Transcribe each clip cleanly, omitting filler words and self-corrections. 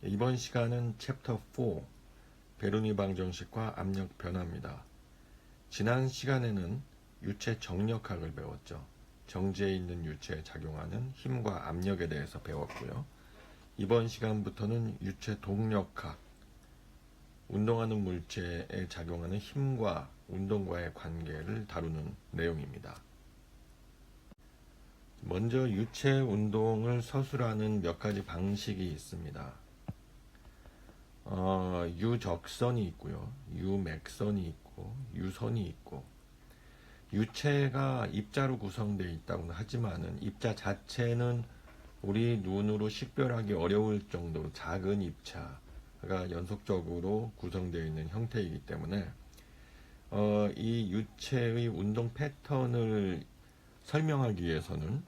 이번 시간은 챕터 4 베르니 방정식과 압력 변화입니다. 지난 시간에는 유체 정력학을 배웠죠. 정지에 있는 유체에 작용하는 힘과 압력에 대해서 배웠고요. 이번 시간부터는 유체 동력학, 운동하는 물체에 작용하는 힘과 운동과의 관계를 다루는 내용입니다. 먼저 유체 운동을 서술하는 몇 가지 방식이 있습니다. 유적선이 있고요, 유맥선이 있고, 유선이 있고, 유체가 입자로 구성되어 있다고는 하지만은 입자 자체는 우리 눈으로 식별하기 어려울 정도로 작은 입자가 연속적으로 구성되어 있는 형태이기 때문에 이 유체의 운동 패턴을 설명하기 위해서는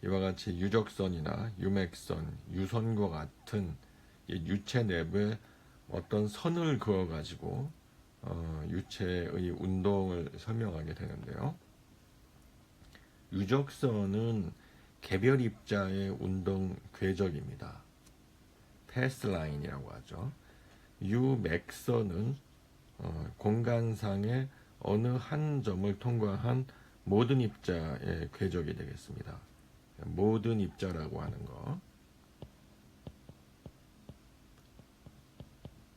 이와 같이 유적선이나 유맥선, 유선과 같은 유체 내부에 어떤 선을 그어가지고 유체의 운동을 설명하게 되는데요. 유적선은 개별 입자의 운동 궤적입니다. 패스라인이라고 하죠. 유맥선은 공간상의 어느 한 점을 통과한 모든 입자의 궤적이 되겠습니다. 모든 입자라고 하는 거.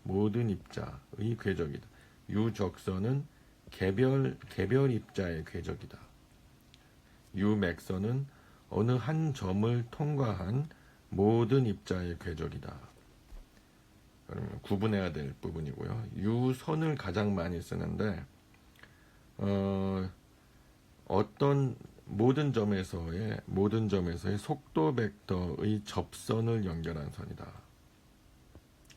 모든 입자의 궤적이다. 유적선은 개별 입자의 궤적이다. 유맥선은 어느 한 점을 통과한 모든 입자의 궤적이다. 그러면 구분해야 될 부분이고요. 유선을 가장 많이 쓰는데 어떤 모든 점에서의 속도 벡터의 접선을 연결한 선이다.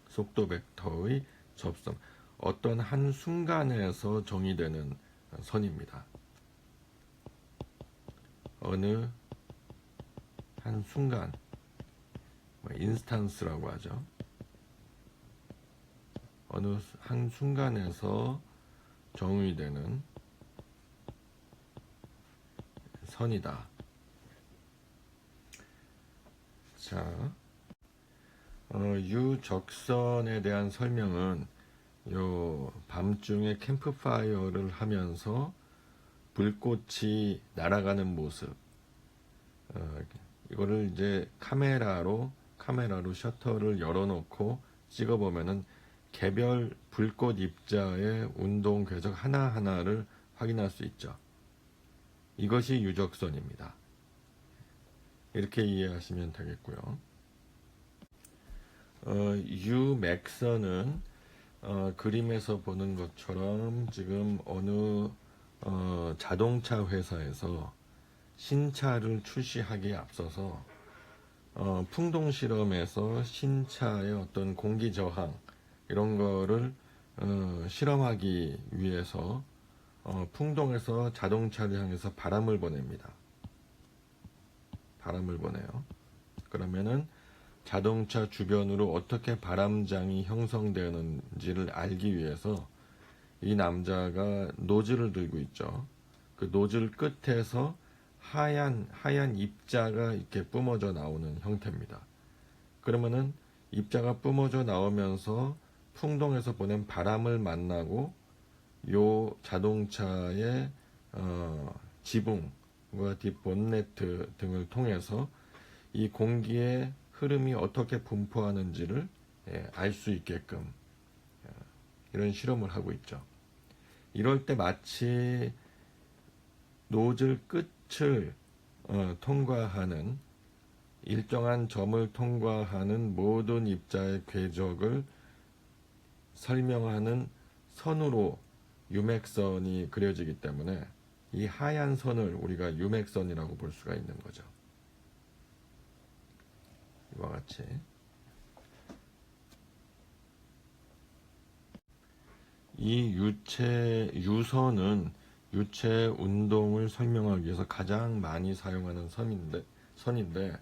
속도 벡터의 접선, 어떤 한 순간에서 정의되는 선입니다. 어느 한 순간, 인스탄스라고 하죠. 어느 한 순간에서 정의되는 선이다. 자, 유적선에 대한 설명은 밤중에 캠프파이어를 하면서 불꽃이 날아가는 모습, 이거를 이제 카메라로 셔터를 열어놓고 찍어보면은 개별 불꽃 입자의 운동 궤적 하나하나를 확인할 수 있죠. 이것이 유적선입니다. 이렇게 이해하시면 되겠고요. 유맥선은 그림에서 보는 것처럼 지금 어느 자동차 회사에서 신차를 출시하기에 앞서서 풍동 실험에서 신차의 어떤 공기 저항 이런 거를 실험하기 위해서 풍동에서 자동차를 향해서 바람을 보냅니다. 바람을 보내요. 그러면은 자동차 주변으로 어떻게 바람장이 형성되는지를 알기 위해서 이 남자가 노즐을 들고 있죠. 그 노즐 끝에서 하얀 입자가 이렇게 뿜어져 나오는 형태입니다. 그러면은 입자가 뿜어져 나오면서 풍동에서 보낸 바람을 만나고 요 자동차의 지붕과 뒷본네트 등을 통해서 이 공기의 흐름이 어떻게 분포하는지를 알 수 있게끔 이런 실험을 하고 있죠. 이럴 때 마치 노즐 끝을 통과하는 일정한 점을 통과하는 모든 입자의 궤적을 설명하는 선으로 유맥선이 그려지기 때문에 이 하얀 선을 우리가 유맥선이라고 볼 수가 있는 거죠. 이와 같이 이 유선은 유체 운동을 설명하기 위해서 가장 많이 사용하는 선인데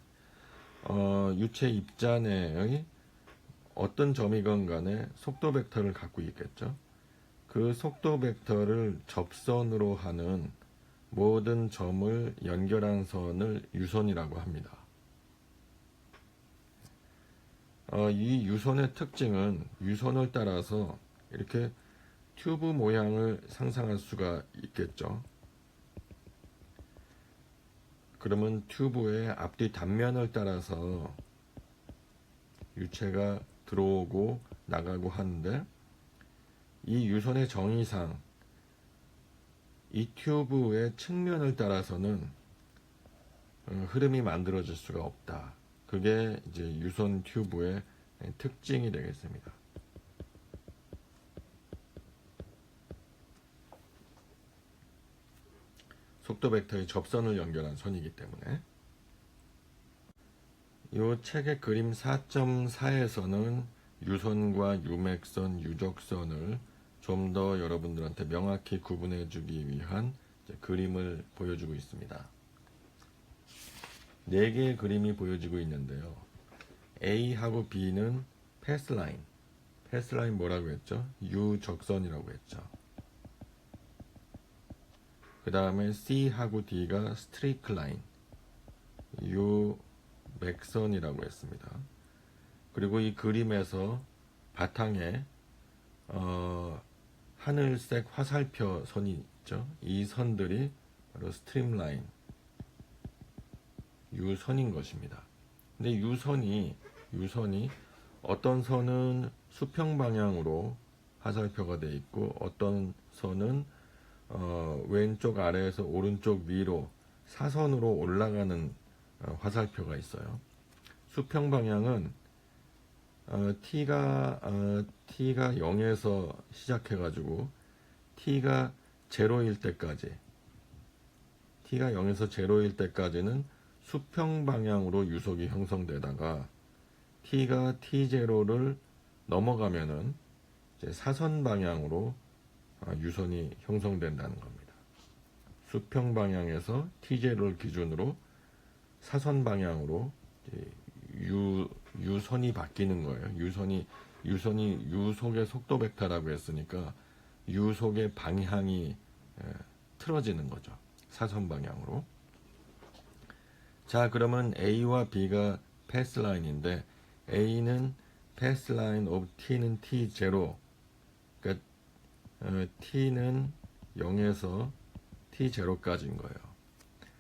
유체 입자 내의 어떤 점이건 간에 속도 벡터를 갖고 있겠죠. 그 속도 벡터를 접선으로 하는 모든 점을 연결한 선을 유선이라고 합니다. 이 유선의 특징은 유선을 따라서 이렇게 튜브 모양을 상상할 수가 있겠죠. 그러면 튜브의 앞뒤 단면을 따라서 유체가 들어오고 나가고 하는데, 이 유선의 정의상 이 튜브의 측면을 따라서는 흐름이 만들어질 수가 없다. 그게 이제 유선 튜브의 특징이 되겠습니다. 속도 벡터의 접선을 연결한 선이기 때문에. 이 책의 그림 4.4에서는 유선과 유맥선, 유적선을 좀 더 여러분들한테 명확히 구분해 주기 위한 그림을 보여주고 있습니다. 4개의 그림이 보여지고 있는데요. A하고 B는 패스라인. 패스라인 뭐라고 했죠? 유적선이라고 했죠. 그 다음에 C하고 D가 스트리크 라인. 유맥선이라고 했습니다. 그리고 이 그림에서 바탕에 하늘색 화살표 선이 있죠. 이 선들이 바로 스트림라인, 유선인 것입니다. 근데 유선이 어떤 선은 수평 방향으로 화살표가 되어 있고, 어떤 선은 왼쪽 아래에서 오른쪽 위로 사선으로 올라가는 화살표가 있어요. 수평 방향은 t가 0에서 시작해가지고 t가 0일 때까지, t가 0에서 0일 때까지는 수평 방향으로 유속이 형성되다가 t가 t0를 넘어가면은 이제 사선 방향으로 유선이 형성된다는 겁니다. 수평 방향에서 t0를 기준으로 사선 방향으로 유선이 바뀌는 거예요. 유선이 유속의 속도 벡터라고 했으니까 유속의 방향이 틀어지는 거죠. 사선 방향으로. 자, 그러면 A와 B가 패스라인인데, A는 패스라인 of T는 T0, 그러니까 T는 0에서 T0까지인 거예요.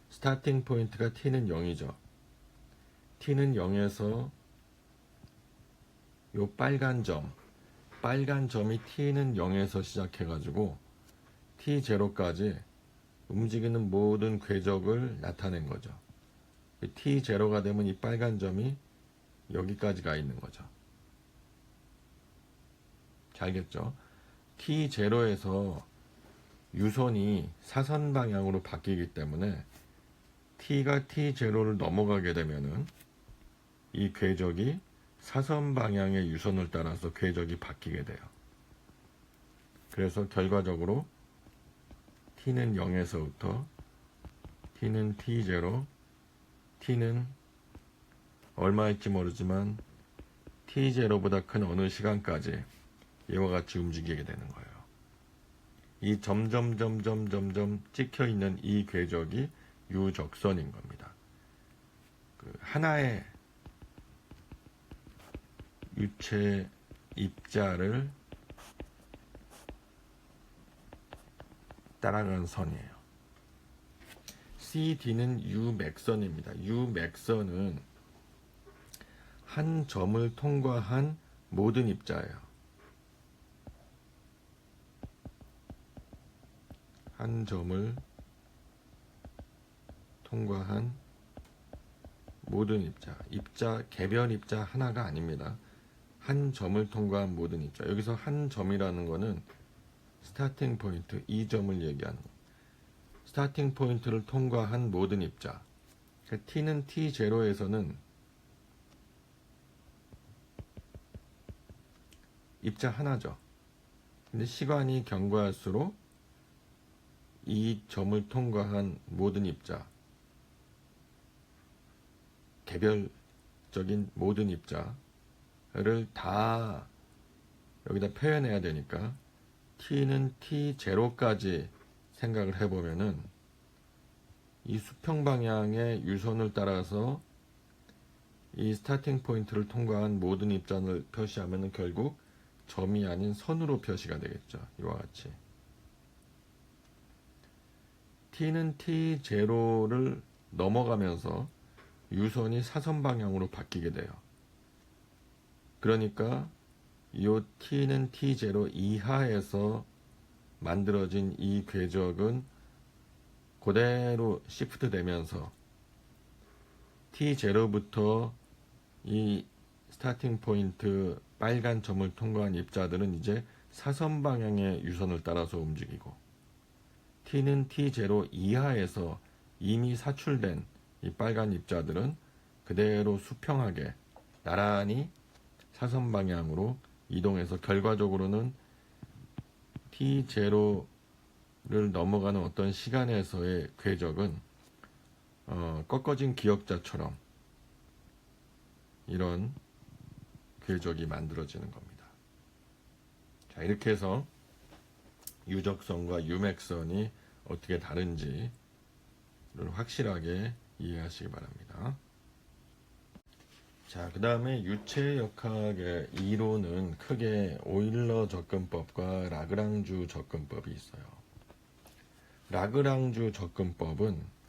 스타팅 포인트가 T는 0이죠. T는 0에서 요 빨간 점이 T는 0에서 시작해가지고 T0까지 움직이는 모든 궤적을 나타낸 거죠. T0가 되면 이 빨간 점이 여기까지 가 있는 거죠. 잘 알겠죠? T0에서 유선이 사선 방향으로 바뀌기 때문에 T가 T0를 넘어가게 되면은 이 궤적이 사선 방향의 유선을 따라서 궤적이 바뀌게 돼요. 그래서 결과적으로 T는 0에서부터 T는 T0, T는 얼마일지 모르지만 T0보다 큰 어느 시간까지 이와 같이 움직이게 되는 거예요. 이 점점 찍혀 있는 이 궤적이 유적선인 겁니다. 하나의 유체 입자를 따라가는 선이에요. CD는 유맥선입니다. 유맥선은 한 점을 통과한 모든 입자예요. 한 점을 통과한 모든 입자, 개별 입자 하나가 아닙니다. 한 점을 통과한 모든 입자. 여기서 한 점이라는 거는 스타팅 포인트, 이 점을 얘기하는 거예요. 스타팅 포인트를 통과한 모든 입자. T는 T0에서는 입자 하나죠. 근데 시간이 경과할수록 이 점을 통과한 모든 입자, 개별적인 모든 입자를 다 여기다 표현해야 되니까 T는 T0까지 생각을 해보면은 이 수평 방향의 유선을 따라서 이 스타팅 포인트를 통과한 모든 입자를 표시하면 결국 점이 아닌 선으로 표시가 되겠죠. 이와 같이 t는 t0를 넘어가면서 유선이 사선 방향으로 바뀌게 돼요. 그러니까 이 t는 t0 이하에서 만들어진 이 궤적은 그대로 시프트 되면서 t0부터 이 스타팅 포인트 빨간 점을 통과한 입자들은 이제 사선 방향의 유선을 따라서 움직이고, t는 t0 이하에서 이미 사출된 이 빨간 입자들은 그대로 수평하게 나란히 사선 방향으로 이동해서 결과적으로는 t0를 넘어가는 어떤 시간에서의 궤적은 꺾어진 기역자처럼 이런 궤적이 만들어지는 겁니다. 자, 이렇게 해서 유적선과 유맥선이 어떻게 다른지를 확실하게 이해하시기 바랍니다. 자, 그 다음에 유체역학의 이론은 크게 오일러 접근법과 라그랑주 접근법이 있어요. 라그랑주 접근법은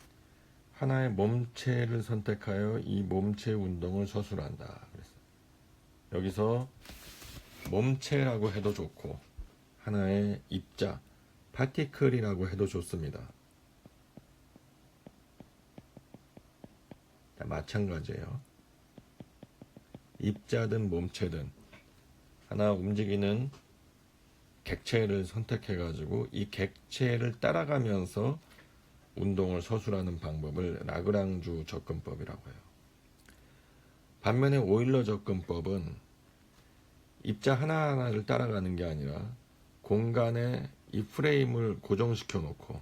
하나의 몸체를 선택하여 이 몸체 운동을 서술한다. 그랬어요. 여기서 몸체라고 해도 좋고 하나의 입자, 파티클이라고 해도 좋습니다. 마찬가지예요. 입자든 몸체든 하나 움직이는 객체를 선택해 가지고 이 객체를 따라가면서 운동을 서술하는 방법을 라그랑주 접근법이라고 해요. 반면에 오일러 접근법은 입자 하나하나를 따라가는 게 아니라 공간에 이 프레임을 고정시켜 놓고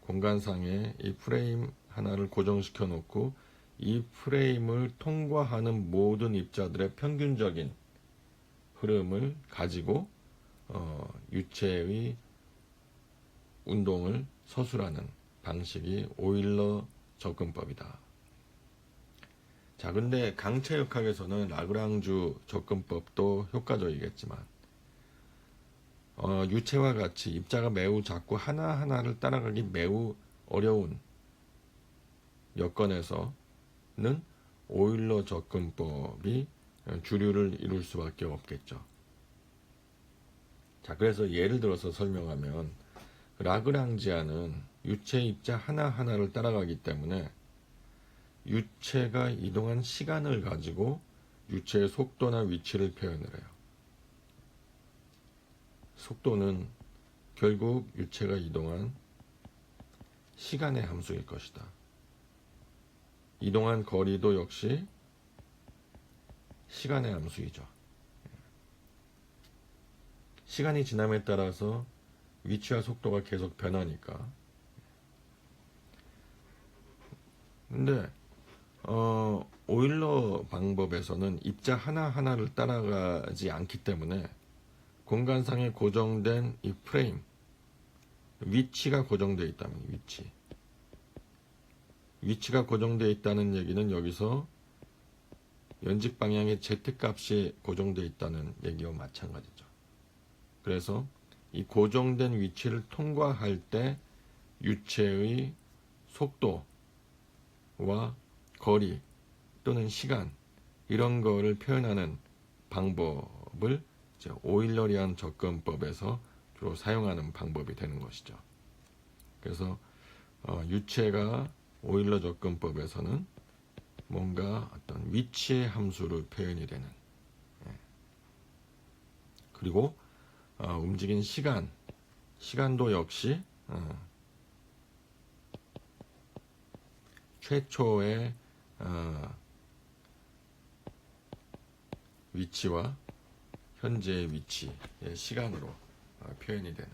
공간상에 이 프레임 하나를 고정시켜 놓고 이 프레임을 통과하는 모든 입자들의 평균적인 흐름을 가지고 유체의 운동을 서술하는 방식이 오일러 접근법이다. 자, 근데 강체역학에서는 라그랑주 접근법도 효과적이겠지만 유체와 같이 입자가 매우 작고 하나하나를 따라가기 매우 어려운 여건에서는 오일러 접근법이 주류를 이룰 수밖에 없겠죠. 자, 그래서 예를 들어서 설명하면 라그랑지아는 유체 입자 하나하나를 따라가기 때문에 유체가 이동한 시간을 가지고 유체의 속도나 위치를 표현을 해요. 속도는 결국 유체가 이동한 시간의 함수일 것이다. 이동한 거리도 역시 시간의 함수이죠. 시간이 지남에 따라서 위치와 속도가 계속 변하니까. 근데 오일러 방법에서는 입자 하나하나를 따라가지 않기 때문에 공간상에 고정된 이 프레임, 위치가 고정되어 있다면 위치가 고정되어 있다는 얘기는 여기서 연직 방향의 Z값이 고정되어 있다는 얘기와 마찬가지죠. 그래서 이 고정된 위치를 통과할 때 유체의 속도와 거리 또는 시간 이런 거를 표현하는 방법을 이제 오일러리안 접근법에서 주로 사용하는 방법이 되는 것이죠. 그래서 유체가 오일러 접근법에서는 뭔가 어떤 위치의 함수로 표현이 되는, 그리고 움직인 시간도 역시 최초의 위치와 현재의 위치의 시간으로 표현이 되는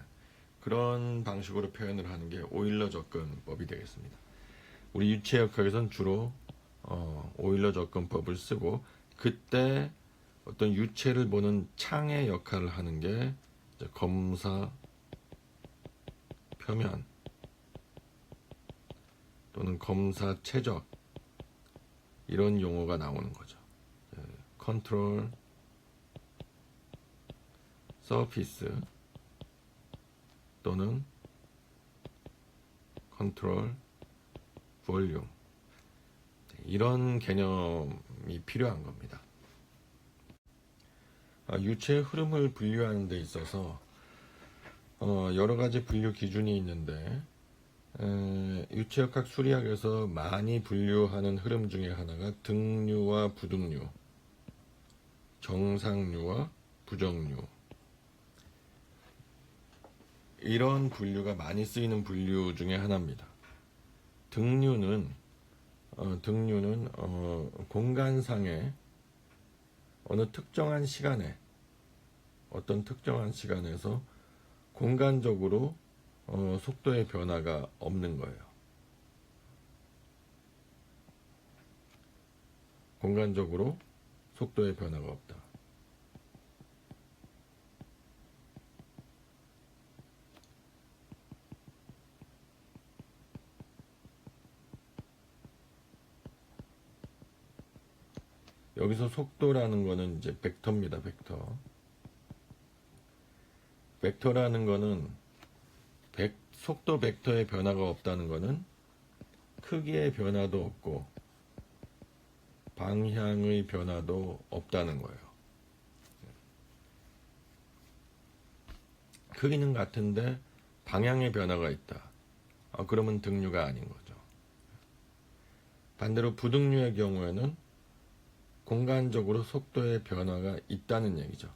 그런 방식으로 표현을 하는 게 오일러 접근법이 되겠습니다. 우리 유체역학에서는 주로 오일러 접근법을 쓰고, 그때 어떤 유체를 보는 창의 역할을 하는 게 이제 검사 표면 또는 검사 최적 이런 용어가 나오는 거죠. 컨트롤 서피스 또는 컨트롤 볼륨, 이런 개념이 필요한 겁니다. 유체의 흐름을 분류하는 데 있어서 여러 가지 분류 기준이 있는데, 유체역학 수리학에서 많이 분류하는 흐름 중에 하나가 등류와 부등류, 정상류와 부정류, 이런 분류가 많이 쓰이는 분류 중에 하나입니다. 등류는 공간상의 어느 특정한 시간에, 어떤 특정한 시간에서 공간적으로 속도의 변화가 없는 거예요. 공간적으로 속도의 변화가 없다. 여기서 속도라는 거는 이제 벡터입니다. 벡터. 벡터라는 거는 속도 벡터의 변화가 없다는 거는 크기의 변화도 없고 방향의 변화도 없다는 거예요. 크기는 같은데 방향의 변화가 있다. 그러면 등류가 아닌 거죠. 반대로 부등류의 경우에는 공간적으로 속도의 변화가 있다는 얘기죠.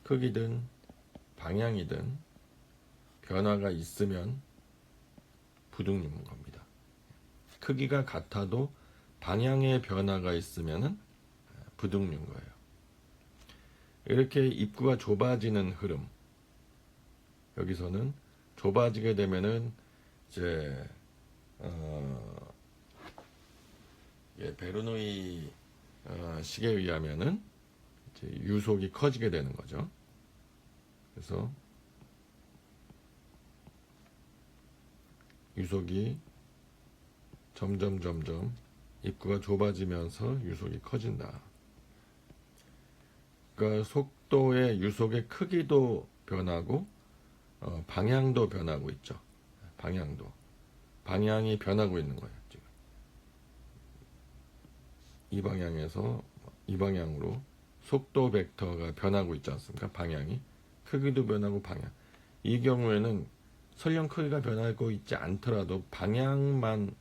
크기든 방향이든 변화가 있으면 부등류인 겁니다. 크기가 같아도 방향의 변화가 있으면 부등류인 거예요. 이렇게 입구가 좁아지는 흐름, 여기서는 좁아지게 되면은 이제 베르노이 식에 의하면은 이제 유속이 커지게 되는 거죠. 그래서 유속이 점점 입구가 좁아지면서 유속이 커진다. 그러니까 속도의 유속의 크기도 변하고 방향도 변하고 있죠. 방향이 변하고 있는 거예요. 지금 이 방향에서 이 방향으로 속도 벡터가 변하고 있지 않습니까? 방향이, 크기도 변하고 방향. 이 경우에는 설령 크기가 변하고 있지 않더라도 방향만이라도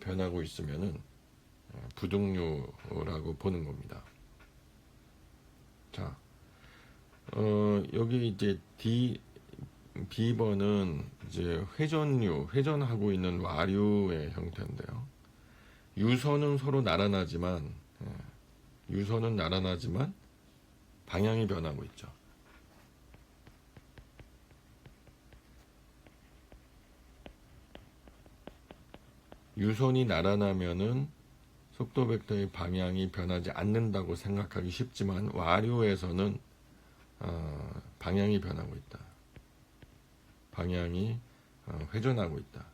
변하고 있으면은 부등류라고 보는 겁니다. 자, 여기 이제 B번은 이제 회전하고 있는 와류의 형태인데요. 유선은 서로 나란하지만 방향이 변하고 있죠. 유선이 나란하면은 속도 벡터의 방향이 변하지 않는다고 생각하기 쉽지만 와류에서는 방향이 변하고 있다. 방향이 회전하고 있다.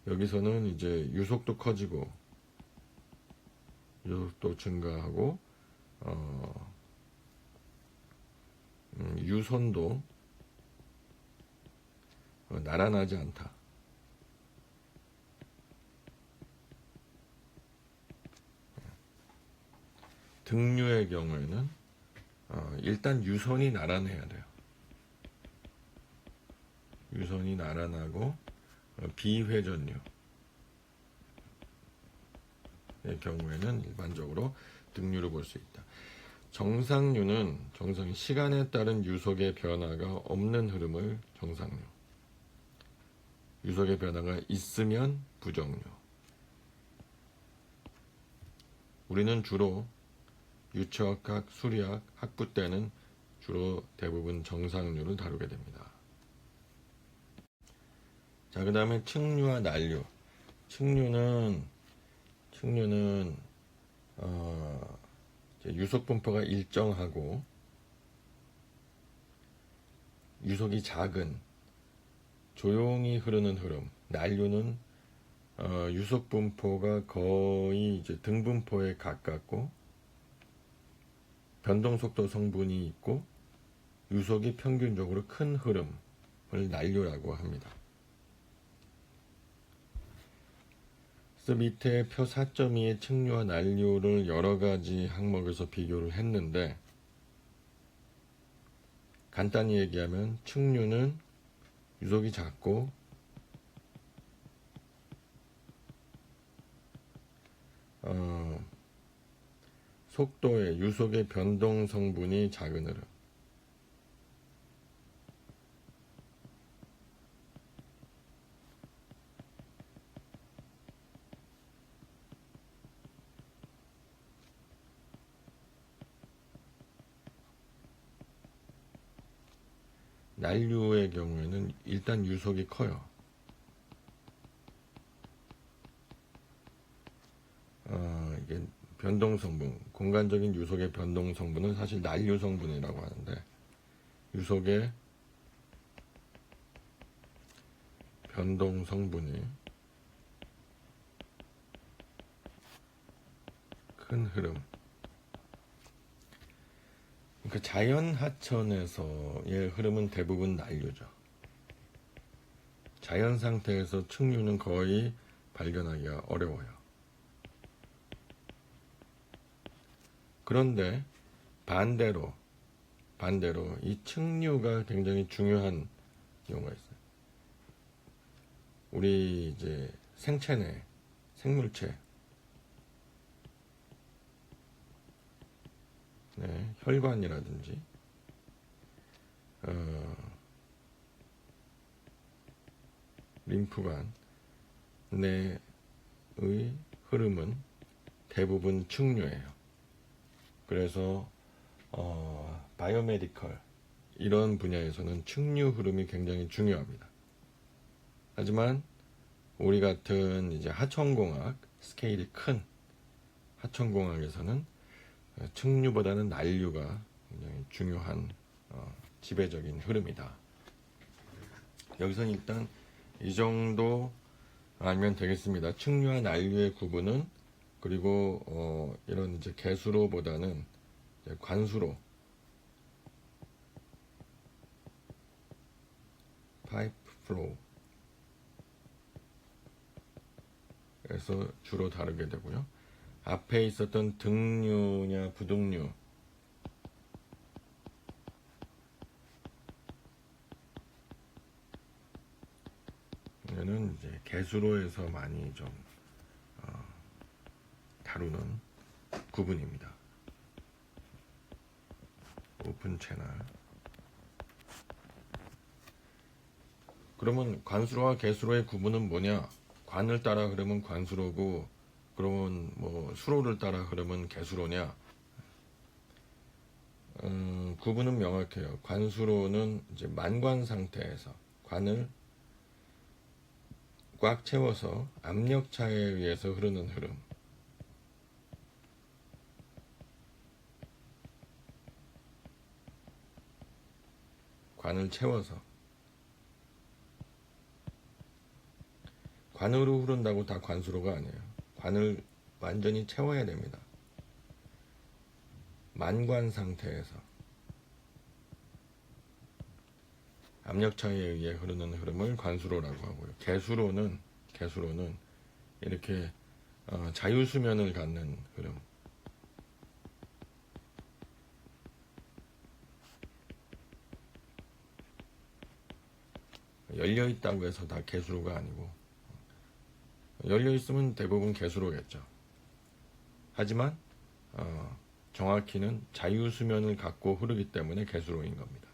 여기서는 이제 유속도 커지고 유속도 증가하고 유선도 나란하지 않다. 등류의 경우에는 일단 유선이 나란해야 돼요. 유선이 나란하고 비회전류의 경우에는 일반적으로 등류를 볼 수 있다. 정상류는 시간에 따른 유속의 변화가 없는 흐름을 정상류, 유속의 변화가 있으면 부정류. 우리는 주로 유체역학, 수리학, 학부 때는 주로 대부분 정상류를 다루게 됩니다. 자, 그 다음에 측류와 난류. 측류는 유속 분포가 일정하고 유속이 작은 조용히 흐르는 흐름, 난류는 유속 분포가 거의 이제 등 분포에 가깝고 변동 속도 성분이 있고 유속이 평균적으로 큰 흐름을 난류라고 합니다. 그래서 밑에 표 4.2의 측류와 난류를 여러 가지 항목에서 비교를 했는데, 간단히 얘기하면 측류는 유속이 작고 속도의 유속의 변동 성분이 작은 흐름. 난류의 경우에는 일단 유속이 커요. 이게 변동 성분, 공간적인 유속의 변동 성분은 사실 난류 성분이라고 하는데, 유속의 변동 성분이 큰 흐름. 그러니까 자연 하천에서의 흐름은 대부분 난류죠. 자연 상태에서 측류는 거의 발견하기가 어려워요. 그런데 반대로 이 측류가 굉장히 중요한 경우가 있어요. 우리 이제 생체 내 생물체, 네, 혈관이라든지 림프관 내의 흐름은 대부분 측류예요. 그래서 바이오메디컬 이런 분야에서는 측류 흐름이 굉장히 중요합니다. 하지만 우리 같은 이제 하천공학, 스케일이 큰 하천공학에서는 측류보다는 난류가 굉장히 중요한 지배적인 흐름이다. 여기서는 일단 이 정도 알면 되겠습니다. 측류와 난류의 구분은, 그리고 이런 이제 개수로보다는 이제 관수로, 파이프 플로우 에서 주로 다루게 되고요. 앞에 있었던 등류냐 부등류, 얘는 이제 개수로에서 많이 좀 다루는 구분입니다. 오픈 채널. 그러면 관수로와 개수로의 구분은 뭐냐? 관을 따라 흐르면 관수로고, 그러면 뭐 수로를 따라 흐르면 개수로냐? 구분은 명확해요. 관수로는 이제 만관 상태에서 관을 꽉 채워서 압력차에 의해서 흐르는 흐름. 관을 채워서. 관으로 흐른다고 다 관수로가 아니에요. 관을 완전히 채워야 됩니다. 만관 상태에서 압력차에 의해 흐르는 흐름을 관수로라고 하고요. 개수로는 이렇게 자유수면을 갖는 흐름. 열려있다고 해서 다 개수로가 아니고, 열려있으면 대부분 개수로겠죠. 하지만 정확히는 자유수면을 갖고 흐르기 때문에 개수로인 겁니다.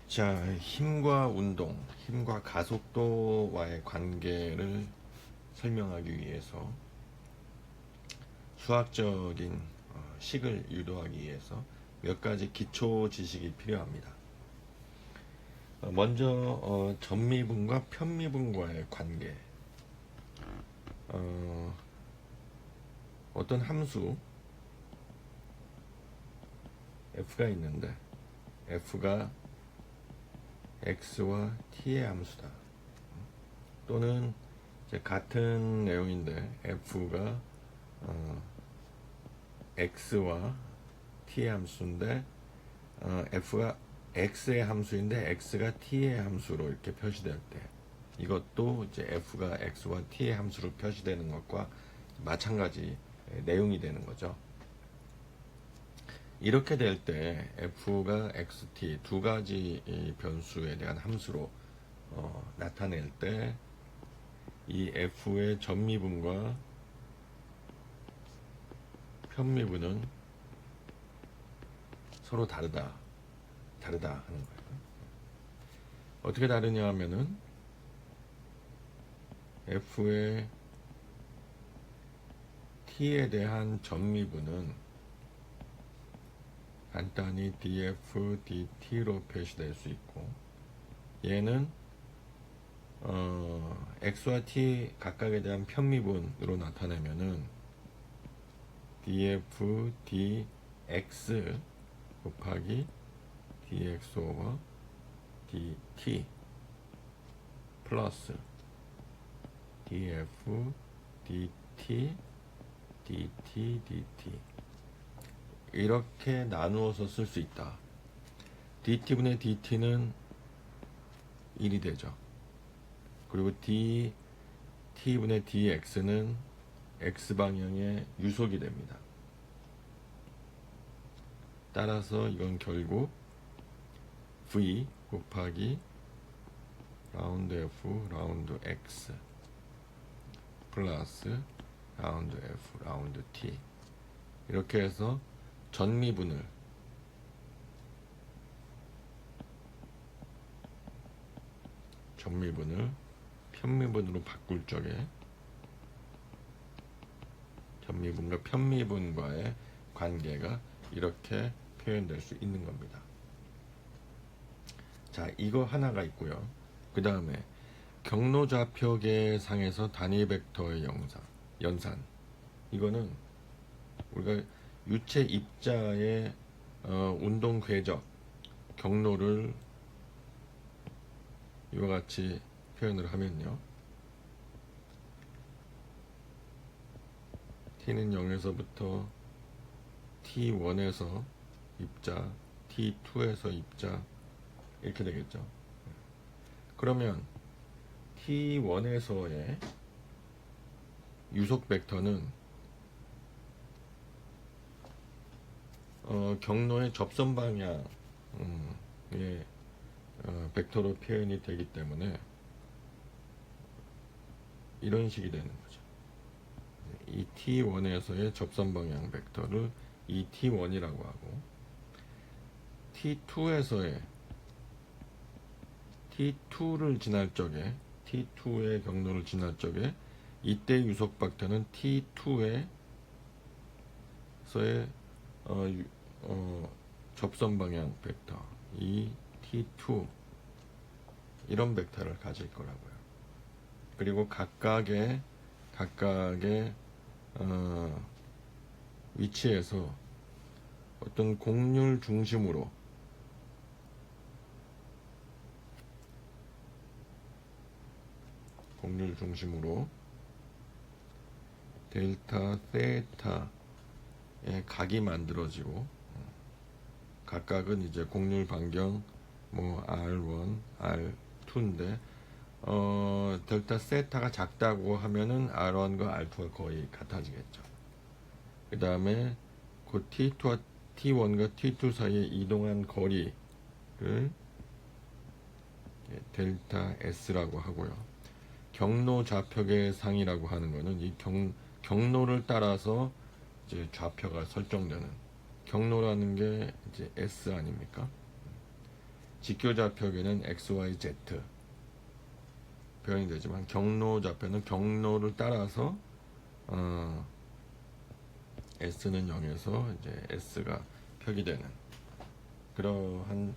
자, 힘과 운동, 힘과 가속도와의 관계를 설명하기 위해서 수학적인 식을 유도하기 위해서 몇 가지 기초 지식이 필요합니다. 먼저 전미분과 편미분과의 관계. 어떤 함수 f가 있는데 f가 x와 t의 함수다. 또는 이제 같은 내용인데 f가 x와 t의 함수인데 f가 x의 함수인데 x가 t의 함수로 이렇게 표시될 때 이것도 이제 f가 x와 t의 함수로 표시되는 것과 마찬가지 내용이 되는 거죠. 이렇게 될 때 f가 xt 두 가지 변수에 대한 함수로 나타낼 때 이 f의 전미분과 편미분은 서로 다르다 하는 거예요. 어떻게 다르냐 하면은 f의 t에 대한 전미분은 간단히 df dt로 표시될 수 있고, 얘는 x와 t 각각에 대한 편미분으로 나타내면은 df dx 곱하기 dx 오버 dt 플러스 df dt dt dt 이렇게 나누어서 쓸 수 있다. dt분의 dt는 1이 되죠. 그리고 dt분의 dx는 x방향의 유속이 됩니다. 따라서 이건 결국 v 곱하기 라운드 f 라운드 x 플러스 라운드 f 라운드 t 이렇게 해서 전미분을 편미분으로 바꿀 적에 전미분과 편미분과의 관계가 이렇게 표현될 수 있는 겁니다. 자, 이거 하나가 있고요. 그 다음에 경로좌표계 상에서 단위 벡터의 연산. 이거는 우리가 유체 입자의 운동 궤적 경로를 이와 같이 표현을 하면요. t는 0에서부터 t1에서 입자, t2에서 입자 이렇게 되겠죠. 그러면 t1에서의 유속 벡터는 경로의 접선 방향의 벡터로 표현이 되기 때문에 이런 식이 되는 거죠. 이 t1에서의 접선 방향 벡터를 이 t1이라고 하고, t2에서의 t2를 지날 적에 t2의 경로를 지날 적에 이때 유속 벡터는 t2에서의 접선 방향 벡터 이 t2 이런 벡터를 가질 거라고요. 그리고 각각의 위치에서 어떤 곡률 중심으로 델타 세타의 각이 만들어지고, 각각은 이제 곡률 반경 뭐 R1, R2인데 델타 세타가 작다고 하면은 R1과 R2가 거의 같아지겠죠. 그 다음에 그 T2와 T1과 T2 사이에 이동한 거리를 델타 S라고 하고요. 경로 좌표계 상이라고 하는 거는 이 경로를 따라서 이제 좌표가 설정되는, 경로라는 게 이제 S 아닙니까? 직교 좌표계는 X, Y, Z 표현이 되지만 경로 좌표는 경로를 따라서 S는 0에서 이제 S가 표기되는 그러한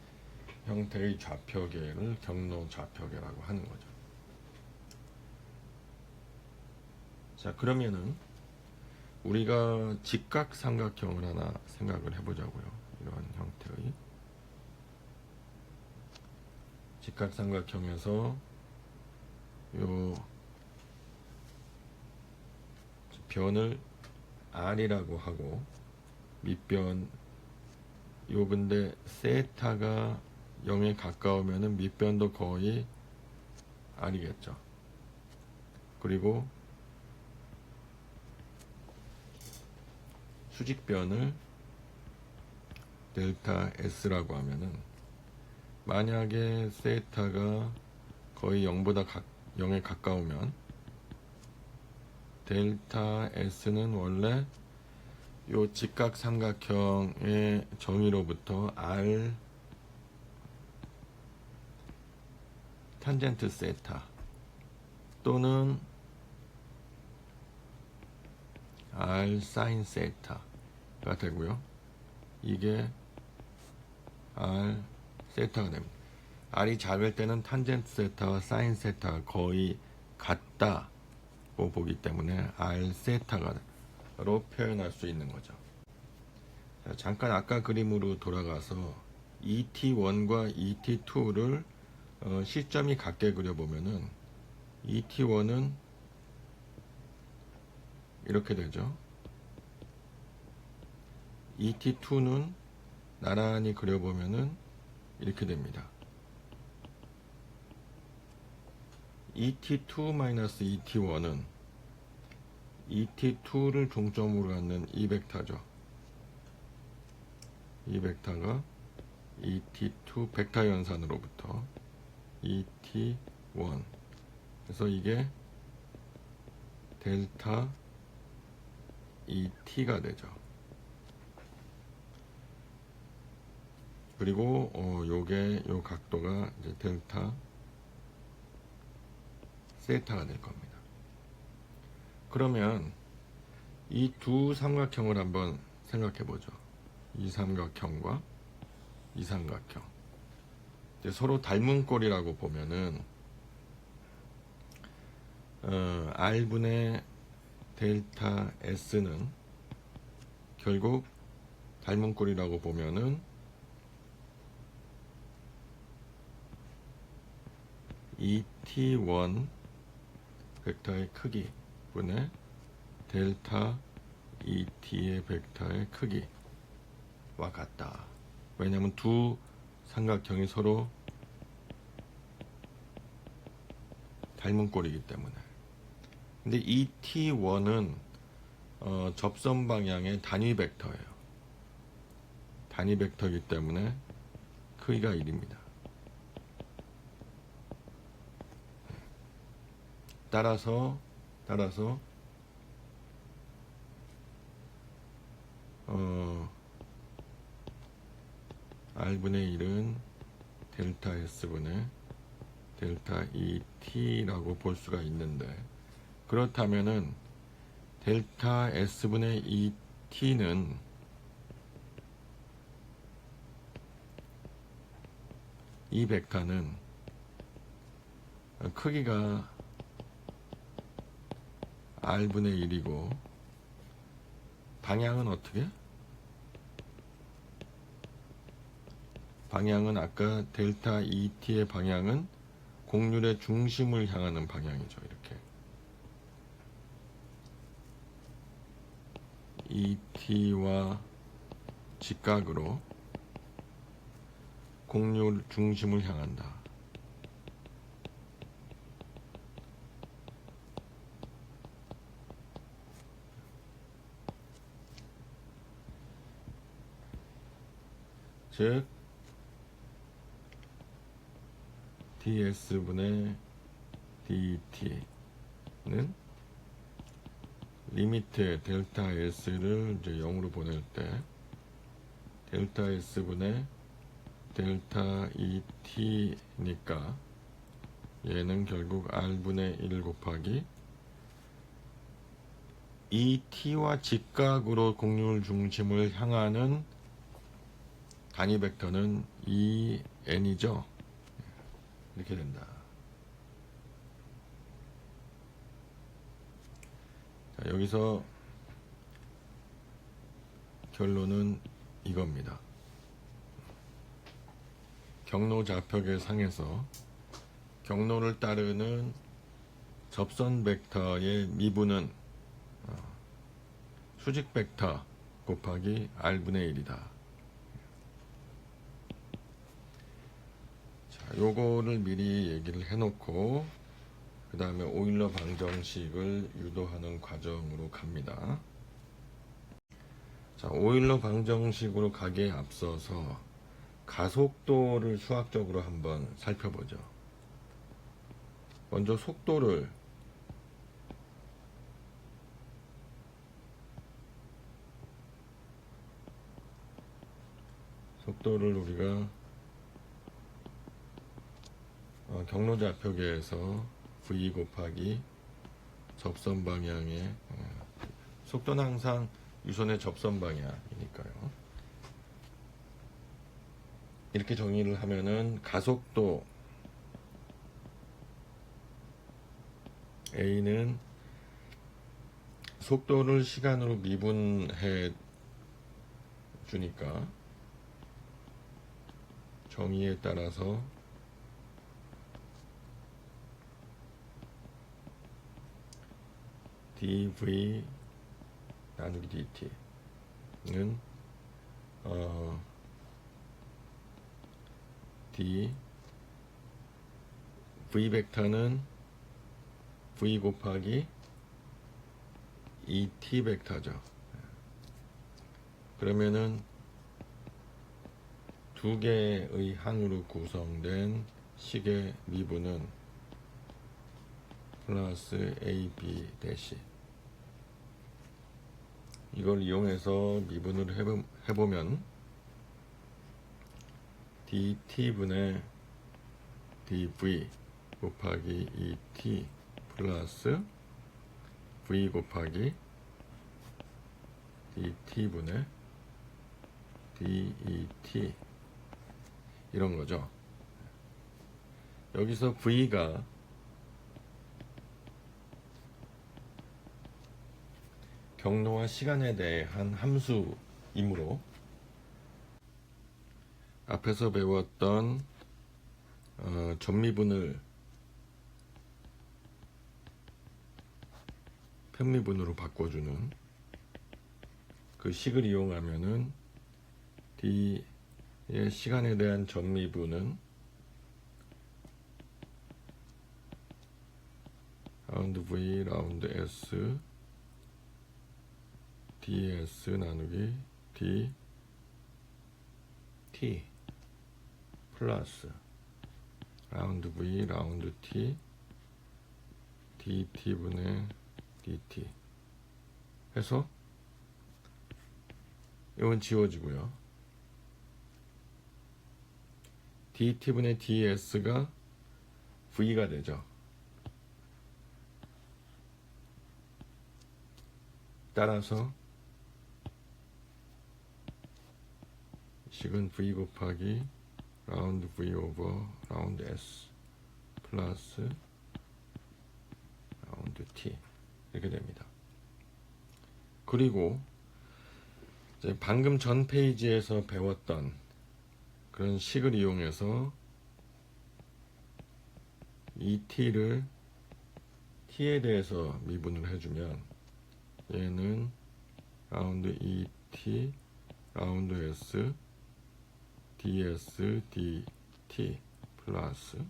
형태의 좌표계를 경로 좌표계라고 하는 거죠. 자, 그러면은 우리가 직각삼각형을 하나 생각을 해보자고요. 이런 형태의 직각삼각형에서 요 변을 R이라고 하고 밑변 요 근데 세타가 0에 가까우면은 밑변도 거의 R이겠죠. 그리고 수직변을 델타 S라고 하면은 만약에 세타가 거의 0에 가까우면 델타 S는 원래 요 직각삼각형의 정의로부터 R 탄젠트 세타 또는 R 사인 세타가 되고요. 이게 R 세타가 됩니다. R이 작을 때는 탄젠트 세타와 사인 세타가 거의 같다고 보기 때문에 R 세타로 표현할 수 있는 거죠. 자, 잠깐 아까 그림으로 돌아가서 ET1과 ET2를 시점이 같게 그려보면은 ET1은 이렇게 되죠. ET2는 나란히 그려보면은 이렇게 됩니다. ET2-ET1은 ET2를 종점으로 갖는 이 벡터죠. 이 벡터가 ET2 벡터 연산으로부터 ET1 그래서 이게 델타 ET가 되죠. 그리고 요게 요 각도가 이제 델타 세타가 될 겁니다. 그러면 이 두 삼각형을 한번 생각해 보죠. 이 삼각형과 이 삼각형. 이제 서로 닮은 꼴이라고 보면은 R분의 델타 S는 결국 닮은 꼴이라고 보면은 ET1 벡터의 크기 분의 델타 ET의 벡터의 크기와 같다. 왜냐하면 두 삼각형이 서로 닮은 꼴이기 때문에. 근데 ET1은 접선 방향의 단위 벡터예요. 단위 벡터이기 때문에 크기가 1입니다. 따라서 R분의 1은 델타 S분의 델타 ET라고 볼 수가 있는데, 그렇다면은 델타 S분의 ET는 이 벡터는 크기가 R분의 1이고 방향은 어떻게? 방향은 아까 델타 ET의 방향은 곡률의 중심을 향하는 방향이죠. 이렇게 ET와 직각으로 곡률 중심을 향한다. 즉 ds분의 dt는 리미트에 델타 s를 이제 0으로 보낼 때 델타 s분의 델타 et니까 얘는 결국 r분의 1 곱하기 et와 직각으로 곡률 중심을 향하는 단위 벡터는 en이죠. 이렇게 된다. 자, 여기서 결론은 이겁니다. 경로 좌표계 상에서 경로를 따르는 접선 벡터의 미분은 수직 벡터 곱하기 r분의 1이다. 자, 요거를 미리 얘기를 해놓고 그 다음에 오일러 방정식을 유도하는 과정으로 갑니다. 자, 오일러 방정식으로 가기에 앞서서 가속도를 수학적으로 한번 살펴보죠. 먼저 속도를 우리가 경로 좌표계에서 v 곱하기 접선 방향의 속도는 항상 유선의 접선 방향이니까요. 이렇게 정의를 하면은 가속도 A는 속도를 시간으로 미분해 주니까 정의에 따라서 dv 나누기 dt는 v 벡터는 v 곱하기 et 벡터죠. 그러면은 두 개의 항으로 구성된 식의 미분은 플러스 ab 대시, 이걸 이용해서 미분을 해보면 dt분의 dv 곱하기 et 플러스 v 곱하기 dt분의 det 이런 거죠. 여기서 v가 경로와 시간에 대한 함수이므로 앞에서 배웠던 전미분을 편미분으로 바꿔주는 그 식을 이용하면은 d의 시간에 대한 전미분은 라운드 v 라운드 s ds 나누기 dt 플러스 라운드 v 라운드 t dt분의 dt 해서 이건 지워지고요. dt분의 ds가 v가 되죠. 따라서 식은 v 곱하기 라운드 v 오버 라운드 s 플러스 라운드 t 이렇게 됩니다. 그리고 이제 방금 전 페이지에서 배웠던 그런 식을 이용해서 이 t를 t에 대해서 미분을 해주면 얘는 라운드 et 라운드 s ds dt 플러스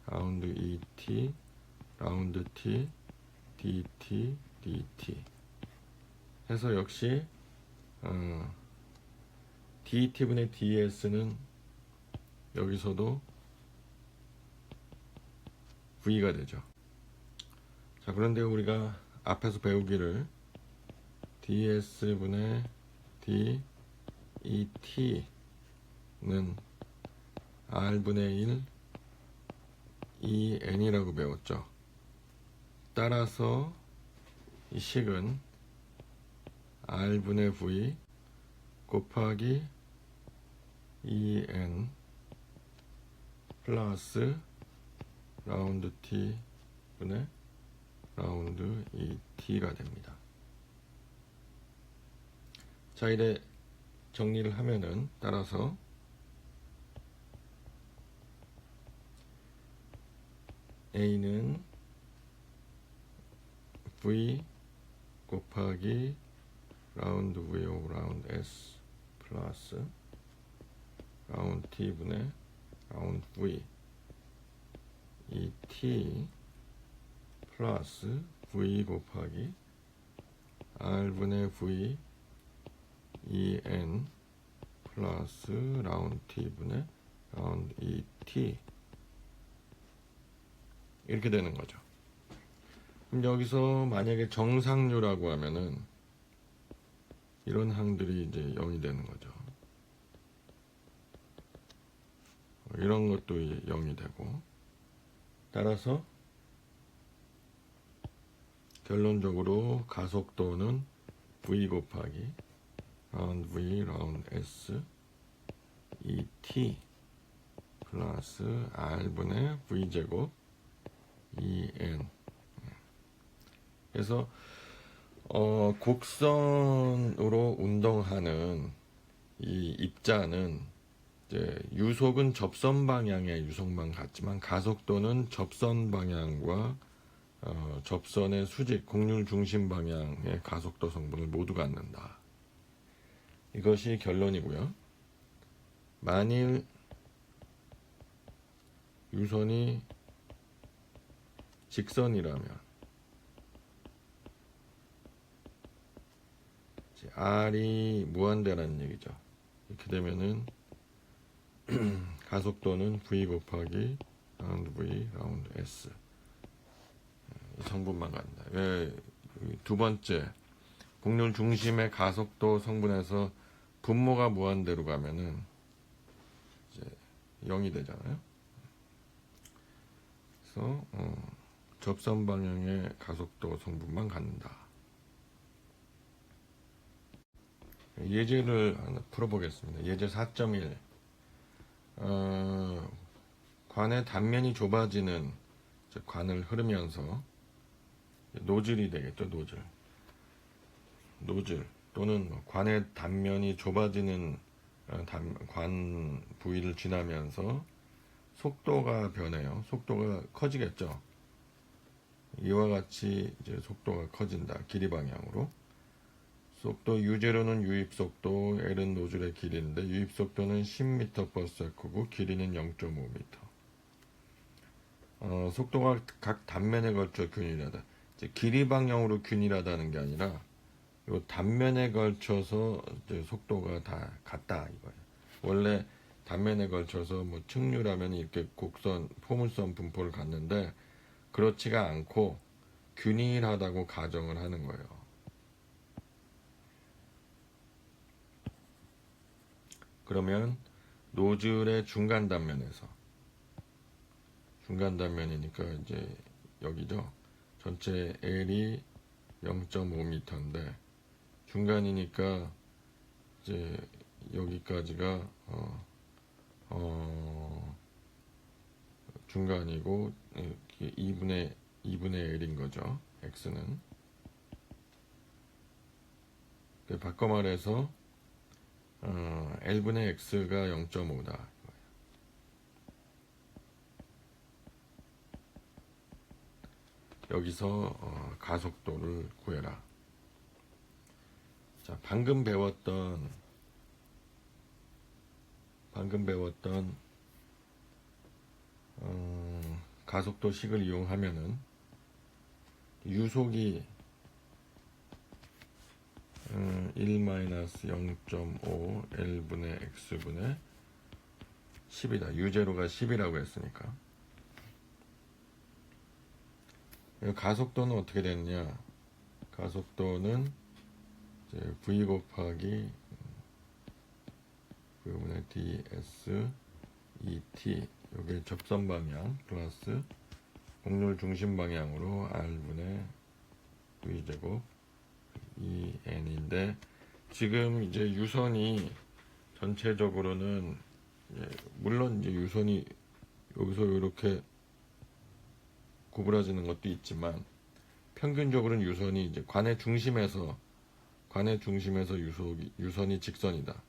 라운드 et 라운드 t dt dt 해서 역시 dt분의 ds는 여기서도 v가 되죠. 자, 그런데 우리가 앞에서 배우기를 ds분의 det는 r분의 1 en이라고 배웠죠. 따라서 이 식은 r분의 v 곱하기 en 플러스 라운드 t분의 라운드 et가 됩니다. 자, 이래 정리를 하면은 따라서 A는 V 곱하기 라운드 V 오브 라운드 S 플러스 라운드 T분의 라운드 V 이 T 플러스 V 곱하기 R분의 V EN 플러스 라운드 T분의 라운드 ET 이렇게 되는 거죠. 그럼 여기서 만약에 정상류라고 하면은 이런 항들이 이제 0이 되는 거죠. 이런 것도 0이 되고, 따라서 결론적으로 가속도는 V 곱하기 라운드 V 라운드 S ET 플러스 R분의 V제곱 EN. 그래서 곡선으로 운동하는 이 입자는 이제 유속은 접선 방향의 유속만 같지만 가속도는 접선 방향과 접선의 수직 곡률 중심 방향의 가속도 성분을 모두 갖는다. 이것이 결론이고요. 만일 유선이 직선이라면 R이 무한대라는 얘기죠. 이렇게 되면은 가속도는 V 곱하기 라운드 V 라운드 S 이 성분만 간다. 왜 두 번째 곡률 중심의 가속도 성분에서 분모가 무한대로 가면은 이제 0이 되잖아요. 그래서 접선 방향의 가속도 성분만 갖는다. 예제를 하나 풀어보겠습니다. 예제 4.1 관의 단면이 좁아지는 즉 관을 흐르면서 노즐이 되겠죠. 노즐 또는 관의 단면이 좁아지는 관 부위를 지나면서 속도가 변해요. 속도가 커지겠죠. 이와 같이 이제 속도가 커진다. 길이 방향으로. 속도 U0는 유입속도, L은 노즐의 길이인데 유입속도는 10m/s고 길이는 0.5m. 속도가 각 단면에 걸쳐 균일하다. 이제 길이 방향으로 균일하다는 게 아니라 요 단면에 걸쳐서 이제 속도가 다 같다 이거예요. 원래 단면에 걸쳐서 뭐 측류라면 이렇게 곡선, 포물선 분포를 갖는데 그렇지가 않고 균일하다고 가정을 하는 거예요. 그러면 노즐의 중간 단면이니까 이제 여기죠. 전체 L이 0.5m인데 중간이니까 이제 여기까지가 중간이고 2분의 L인 거죠. X는. 바꿔 말해서 L분의 X가 0.5다. 여기서 가속도를 구해라. 자, 방금 배웠던 가속도 식을 이용하면은 유속이 1-0.5 L분의 X분의 10이다. U0가 10이라고 했으니까. 가속도는 어떻게 됐냐? 가속도는 이제 V 곱하기 V분의 ds et 요게 접선 방향 플러스 곡률 중심 방향으로 R분의 V제곱 EN인데 지금 이제 유선이 전체적으로는 물론 이제 유선이 여기서 이렇게 구부러지는 것도 있지만 평균적으로는 유선이 이제 관의 중심에서 유선이 직선이다.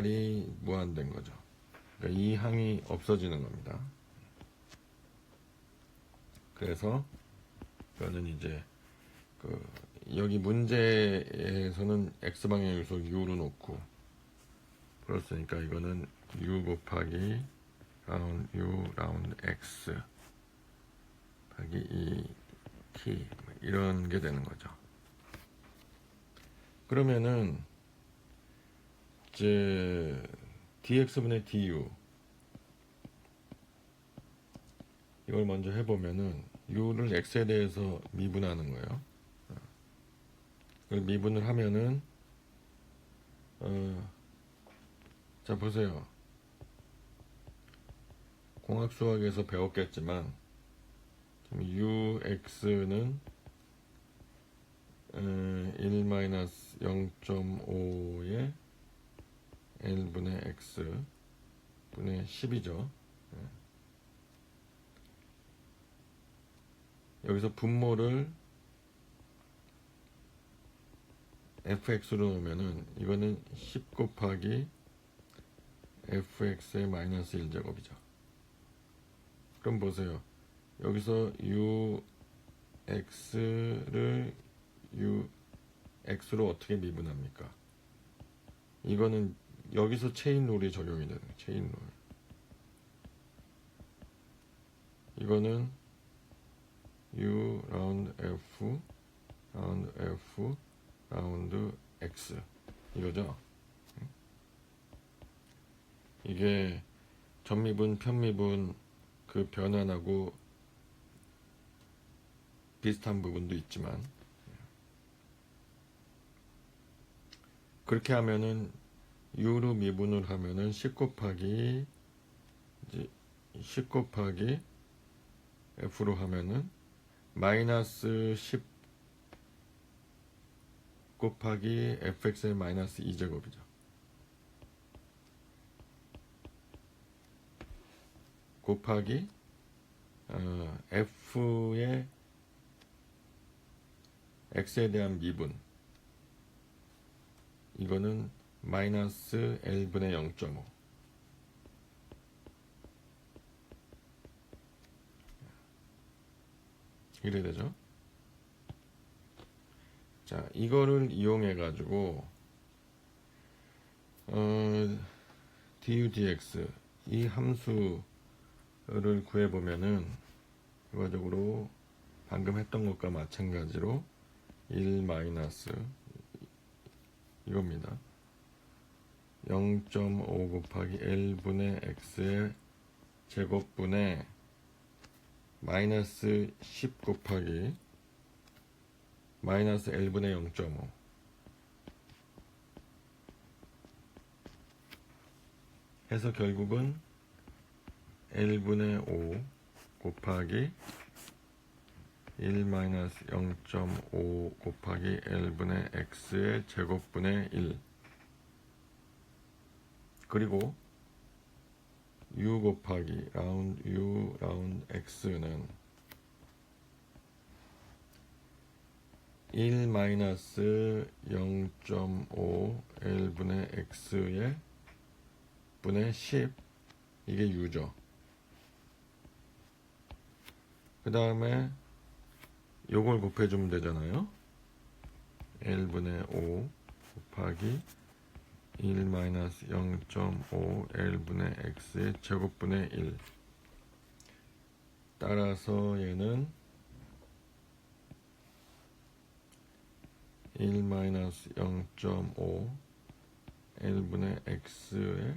r이 무한된 거죠. 그러니까 이 항이 없어지는 겁니다. 그래서 이거는 이제 여기 문제에서는 x방향 요소 u로 놓고 그렇으니까 이거는 u 곱하기 u 라운드 x 하기 2t 이런 게 되는 거죠. 그러면은 이제 dx분의 du 이걸 먼저 해보면은 u를 x에 대해서 미분하는 거예요. 그걸 미분을 하면은 자 보세요. 공학수학에서 배웠겠지만 ux는 1-0.5의 l분의 x 분의 10이죠. 여기서 분모를 fx로 놓으면은 이거는 10 곱하기 fx의 마이너스 1제곱이죠. 그럼 보세요. 여기서 ux를 x로 어떻게 미분합니까? 이거는 여기서 체인 룰이 적용이 되는 거예요. 체인 룰. 이거는 u 라운드 f 라운드 f 라운드 x 이거죠. 이게 전미분 편미분 그 변환하고 비슷한 부분도 있지만 그렇게 하면은 u로 미분을 하면은 10 곱하기 이제 10 곱하기 f로 하면은 마이너스 10 곱하기 fx의 마이너스 2제곱이죠. 곱하기 f의 x에 대한 미분 이거는 마이너스 l분의 0.5 이래 되죠. 자, 이거를 이용해 가지고 du dx 이 함수를 구해 보면은 결과적으로 방금 했던 것과 마찬가지로 1 마이너스 이겁니다. 0.5 곱하기 l분의 x의 제곱분의 마이너스 10 곱하기 마이너스 l분의 0.5 해서 결국은 l분의 5 곱하기 1 마이너스 0.5 곱하기 l분의 x의 제곱분의 1 그리고 u 곱하기 u 라운드 x는 1 마이너스 0.5 l분의 x의 분의 10 이게 u죠. 그 다음에 요걸 곱해주면 되잖아요. l분의 5 곱하기 1 마이너스 0.5 l분의 x의 제곱분의 1 따라서 얘는 1 마이너스 0.5 l분의 x의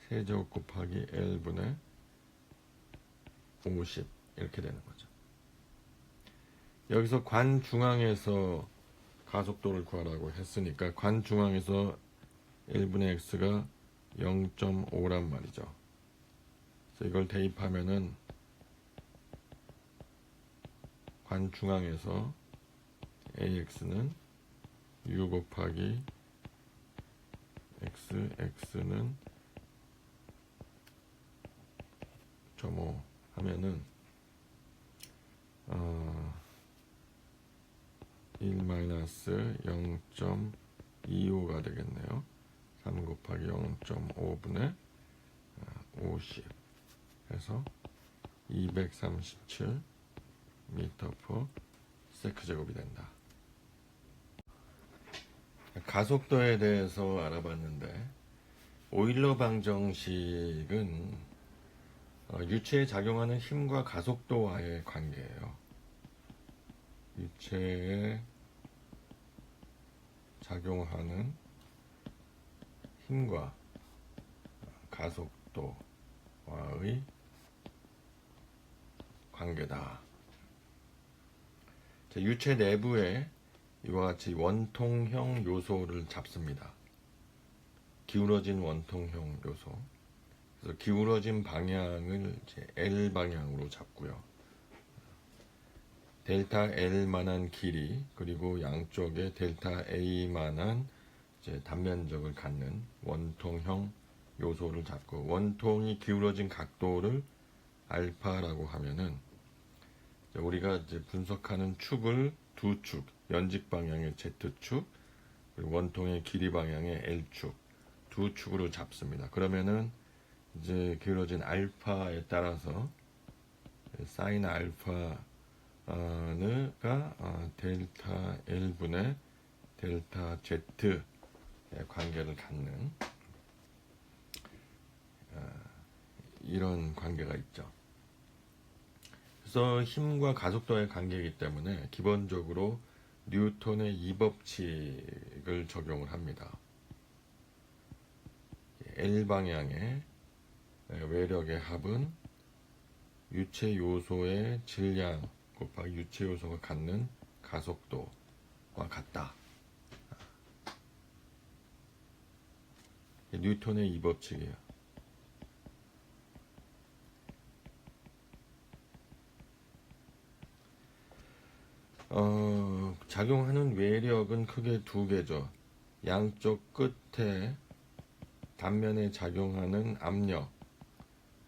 세제곱 곱하기 l분의 50 이렇게 되는 거죠. 여기서 관중앙에서 가속도를 구하라고 했으니까 관중앙에서 1분의 x가 0.5란 말이죠. 그래서 이걸 대입하면은 관중앙에서 ax는 u 곱하기 x는 0.5 하면은 1 마이너스 0.25가 되겠네요. 3 곱하기 0.5분의 50 해서 237 미터 퍼 세크 제곱이 된다. 가속도에 대해서 알아봤는데, 오일러 방정식은 유체에 작용하는 힘과 가속도와의 관계예요. 유체에 작용하는 힘과 가속도와의 관계다. 유체 내부에 이와 같이 원통형 요소를 잡습니다. 기울어진 원통형 요소. 그래서 기울어진 방향을 이제 L 방향으로 잡고요. 델타 L만한 길이, 그리고 양쪽에 델타 A만한 이제 단면적을 갖는 원통형 요소를 잡고, 원통이 기울어진 각도를 알파라고 하면은, 우리가 이제 분석하는 축을 두 축, 연직 방향의 Z축, 그리고 원통의 길이 방향의 L축, 두 축으로 잡습니다. 그러면은 이제 기울어진 알파에 따라서 사인 알파가 델타 L분의 델타 Z의 관계를 갖는 이런 관계가 있죠. 그래서 힘과 가속도의 관계이기 때문에 기본적으로 뉴턴의 이법칙을 적용을 합니다. L 방향의 외력의 합은 유체 요소의 질량 곱하기 유체 요소가 갖는 가속도와 같다. 뉴턴의 이법칙이에요. 작용하는 외력은 크게 두 개죠. 양쪽 끝에 단면에 작용하는 압력,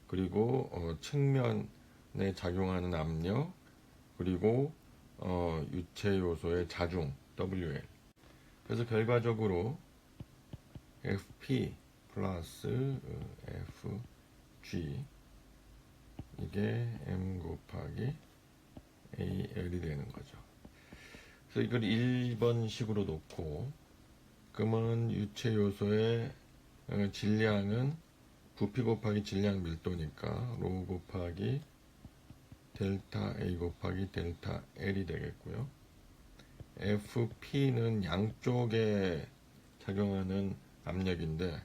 그리고 측면에 작용하는 압력, 그리고 유체 요소의 자중 WL. 그래서 결과적으로 FP 플러스 FG, 이게 M 곱하기 AL이 되는 거죠. 그래서 이걸 1번식으로 놓고, 그러면 유체 요소의 질량은 부피 곱하기 질량 밀도니까 로 곱하기 델타 A 곱하기 델타 L이 되겠고요. FP는 양쪽에 작용하는 압력인데,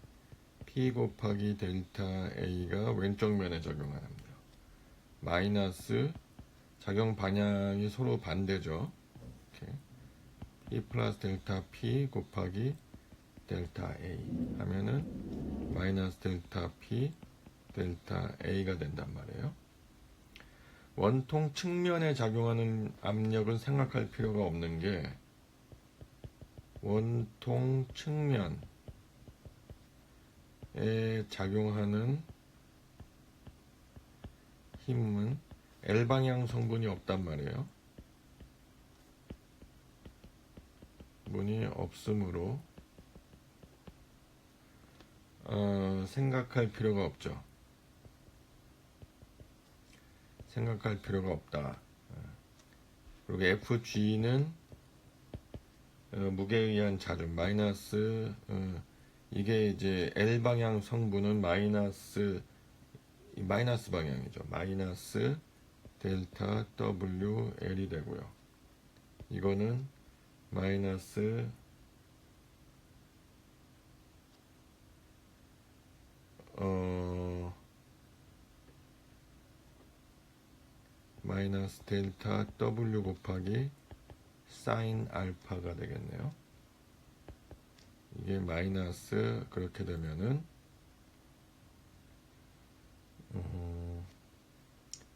P 곱하기 델타 A가 왼쪽 면에 적용하는 압력. 마이너스 작용 방향이 서로 반대죠. 이렇게. P 플러스 델타 P 곱하기 델타 A 하면은 마이너스 델타 P 델타 A가 된단 말이에요. 원통 측면에 작용하는 압력은 생각할 필요가 없는 게, 원통 측면에 작용하는 힘은 L방향 성분이 없단 말이에요. 분이 없으므로 생각할 필요가 없죠. 생각할 필요가 없다. 그리고 FG는 무게에 의한 자중 마이너스, 이게 이제 L 방향 성분은 마이너스 방향이죠. 마이너스 델타 WL이 되고요. 이거는 마이너스 마이너스 델타 W 곱하기 사인 알파가 되겠네요. 이게 마이너스, 그렇게 되면은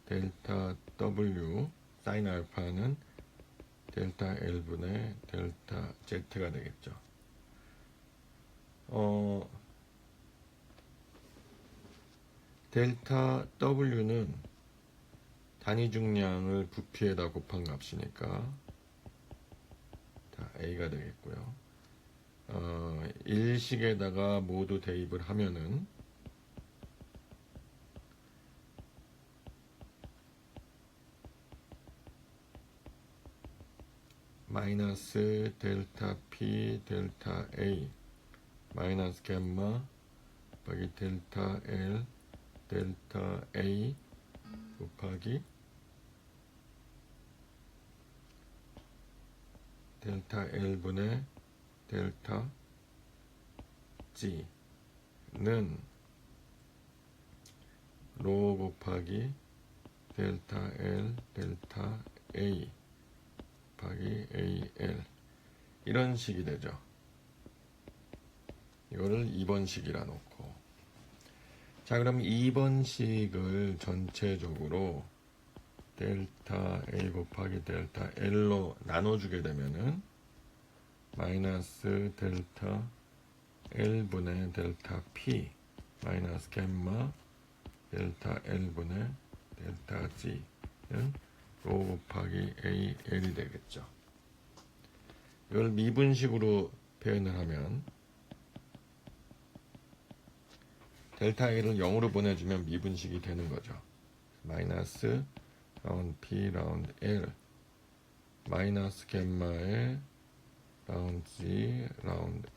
델타 W 사인 알파는 델타 L분의 델타 Z가 되겠죠. 델타 W는 단위 중량을 부피에다 곱한 값이니까 자, A가 되겠고요. 일식에다가 모두 대입을 하면은 마이너스 델타 P 델타 A 마이너스 갬마 곱하기 델타 L 델타 A 곱하기 델타 L분의 델타 G는 로 곱하기 델타 L 델타 A 곱하기 AL 이런 식이 되죠. 이거를 2번식이라 놓고, 자 그럼 2번식을 전체적으로 델타 A 곱하기 델타 L로 나눠주게 되면은 마이너스 델타 L분의 델타 P 마이너스 갬마 델타 L분의 델타 G는 로 곱하기 AL이 되겠죠. 이걸 미분식으로 표현을 하면 델타 L을 0으로 보내주면 미분식이 되는 거죠. 마이너스 라운드 P 라운드 L 마이너스 갬마의 라운드 G 라운드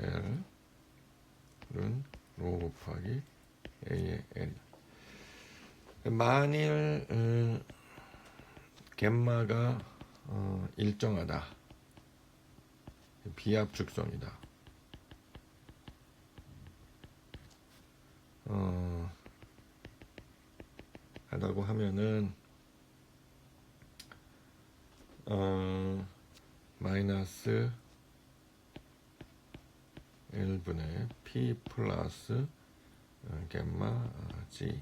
L은 로 곱하기 A의 L. 만일 갬마가 일정하다, 비압축성이다, 하다고 하면은 마이너스 L분의 P 플러스 갬마 G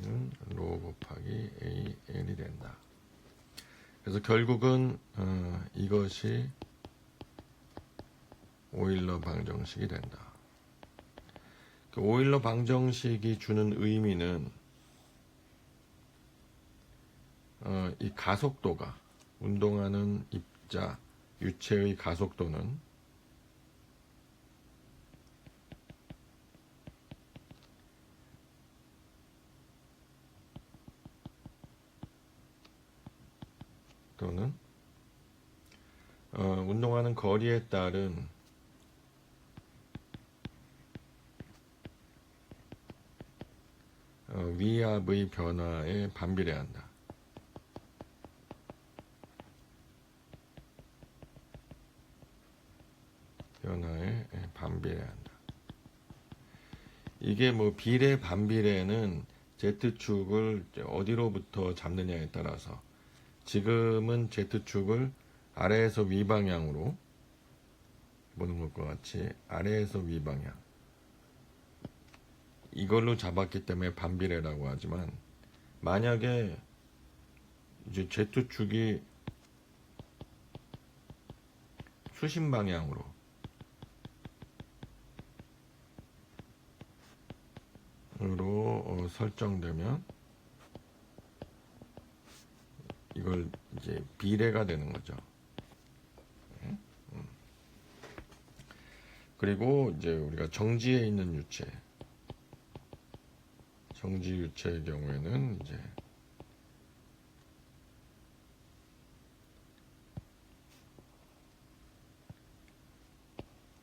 는 로 곱하기 AL이 된다. 그래서 결국은 이것이 오일러 방정식이 된다. 그 오일러 방정식이 주는 의미는 이 가속도가, 운동하는 입자 유체의 가속도는 또는 운동하는 거리에 따른 위압의 변화에 반비례한다. 변화에 반비례한다. 이게 뭐 비례 반비례는 Z축을 어디로부터 잡느냐에 따라서, 지금은 Z축을 아래에서 위방향으로 보는 것과 같이 아래에서 위방향 이걸로 잡았기 때문에 반비례라고 하지만, 만약에 이제 Z축이 수신 방향으로 설정되면 이걸 이제 비례가 되는 거죠. 그리고 이제 우리가 정지에 있는 유체, 정지 유체의 경우에는 이제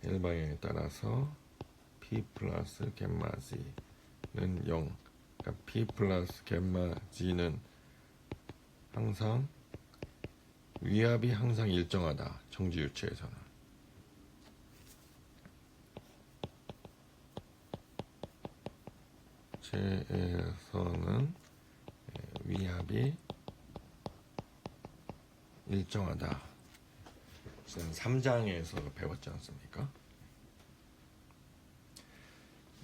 일방향에 따라서 P 플러스 갬마 G는 0. 그러니까 P 플러스 갬마 G는 항상 위압이 항상 일정하다. 정지 유체에서는. 체에서는 위압이 일정하다. 3장에서 배웠지 않습니까?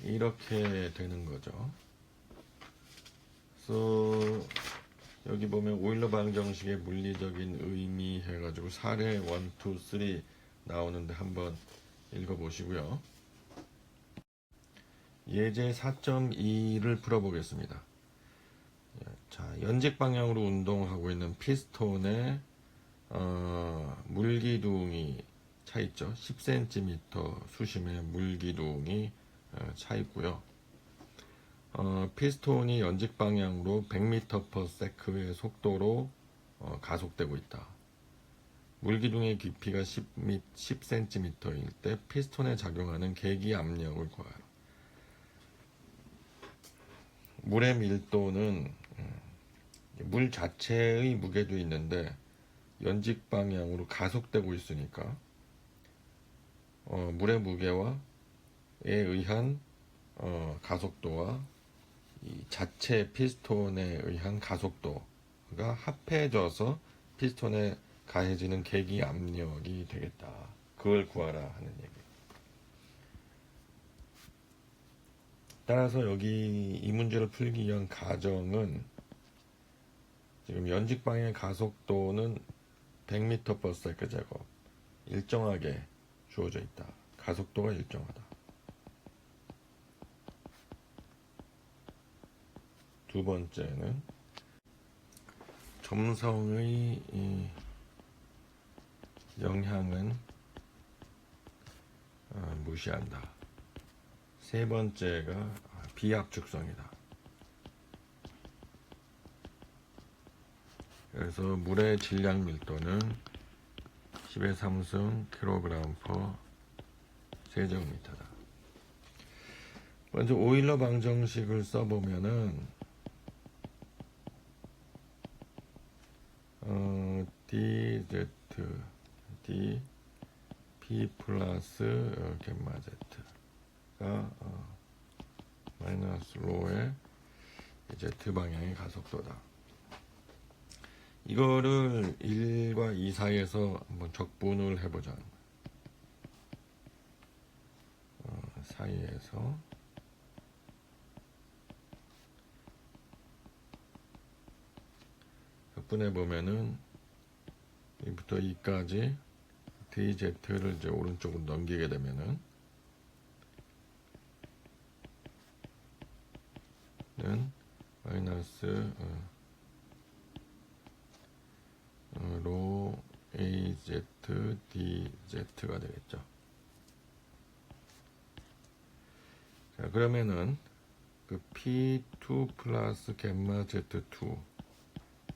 이렇게 되는 거죠. 그래서 여기 보면 오일러 방정식의 물리적인 의미 해가지고 사례 1, 2, 3 나오는데 한번 읽어보시고요. 예제 4.2를 풀어보겠습니다. 자, 연직 방향으로 운동하고 있는 피스톤에 물기둥이 차 있죠. 10cm 수심의 물기둥이 차 있고요. 피스톤이 연직 방향으로 100m/s의 속도로 가속되고 있다. 물기둥의 깊이가 10cm일 때 피스톤에 작용하는 계기 압력을 구하라. 물의 밀도는 물 자체의 무게도 있는데 연직 방향으로 가속되고 있으니까 물의 무게와에 의한 가속도와 이 자체 피스톤에 의한 가속도가 합해져서 피스톤에 가해지는 계기 압력이 되겠다. 그걸 구하라 하는 얘기. 따라서 여기 이 문제를 풀기 위한 가정은 지금 연직 방향의 가속도는 100m/s 제곱 일정하게 주어져 있다. 가속도가 일정하다. 두 번째는 점성의 영향은 무시한다. 세 번째가 비압축성이다. 그래서 물의 질량 밀도는 10의 3승 kg/세제곱미터다. 먼저 오일러 방정식을 써보면은 dz d p 플러스 겜마 z가 마이너스 로의 z 방향의 가속도다. 이거를 1과 2 사이에서 한번 적분을 해보자. 사이에서 적분해 보면은 1부터 2까지 dz를 이제 오른쪽으로 넘기게 되면은 마이너스 로 az dz가 되겠죠. 자, 그러면은 그 p2 플러스 겜마 z2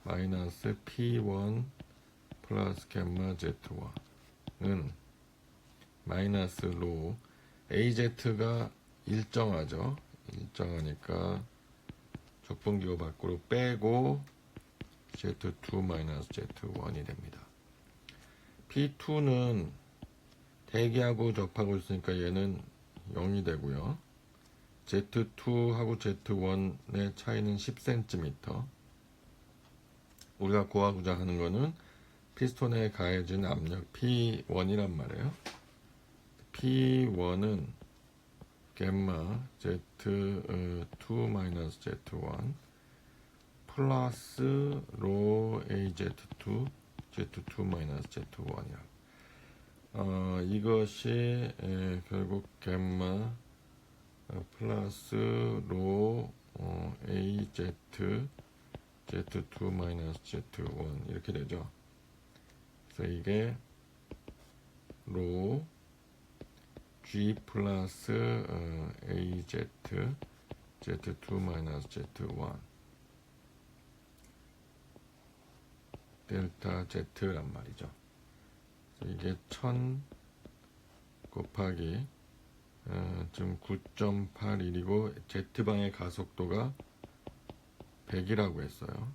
마이너스 p1 플러스 겜마 z1은 마이너스 로 az가 일정하죠. 일정하니까 적분기호 밖으로 빼고 z2 마이너스 z1이 됩니다. p2는 대기하고 접하고 있으니까 얘는 0이 되고요. z2하고 z1의 차이는 10cm. 우리가 구하고자 하는 거는 피스톤에 가해진 압력 P1이란 말이에요. P1은 겜마 Z2 마이너스 Z1 플러스 로 AZ2 Z2 마이너스 Z1이야. 이것이 결국 겜마 플러스 로 AZ Z2 마이너스 Z1 이렇게 되죠. 그래서 이게 로 G 플러스 AZ Z2 마이너스 Z1 델타 Z란 말이죠. 그래서 이게 1000 곱하기 지금 9.81이고 Z방의 가속도가 100이라고 했어요.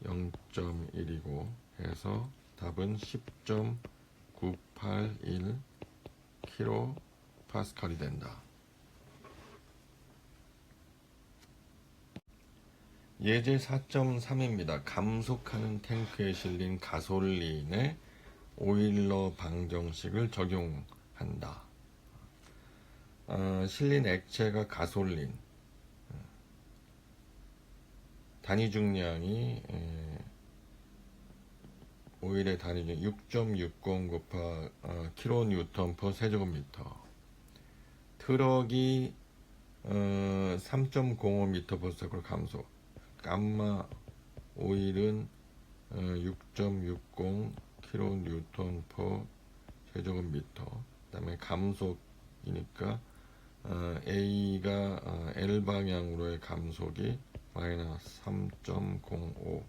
0.1이고 해서 답은 10.981 kPa이 된다. 예제 4.3입니다. 감속하는 탱크에 실린 가솔린에 오일러 방정식을 적용한다. 실린 액체가 가솔린, 단위 중량이 오일의 단위 중 6.60 곱하 kN per 세제곱미터. 트럭이 3.05m/s로 감소. 감마 오일은 6.60 kN per 제곱미터. 그 다음에 감속이니까 A가 L 방향으로의 감속이 마이너스 3.05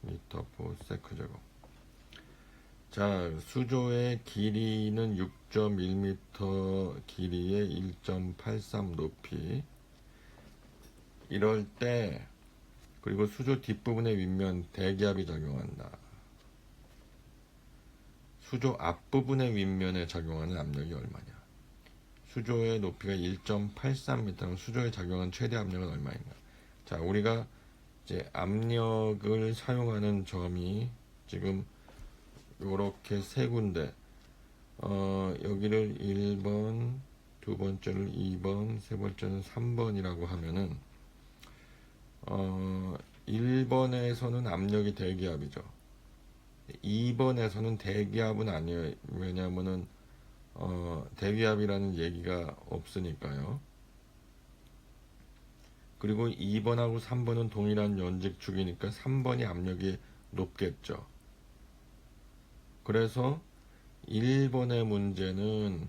미터 퍼 세크 제곱. 자, 수조의 길이는 6.1m 길이의 1.83 높이. 이럴 때, 그리고 수조 뒷부분의 윗면 대기압이 작용한다. 수조 앞부분의 윗면에 작용하는 압력이 얼마냐? 수조의 높이가 1.83m면 수조에 작용한 최대 압력은 얼마인가? 자, 우리가 이제 압력을 사용하는 점이 지금 요렇게 세 군데, 여기를 1번, 두 번째를 2번, 세 번째는 3번이라고 하면은, 1번에서는 압력이 대기압이죠. 2번에서는 대기압은 아니에요. 왜냐하면은, 대기압이라는 얘기가 없으니까요. 그리고 2번하고 3번은 동일한 연직축이니까 3번이 압력이 높겠죠. 그래서 1번의 문제는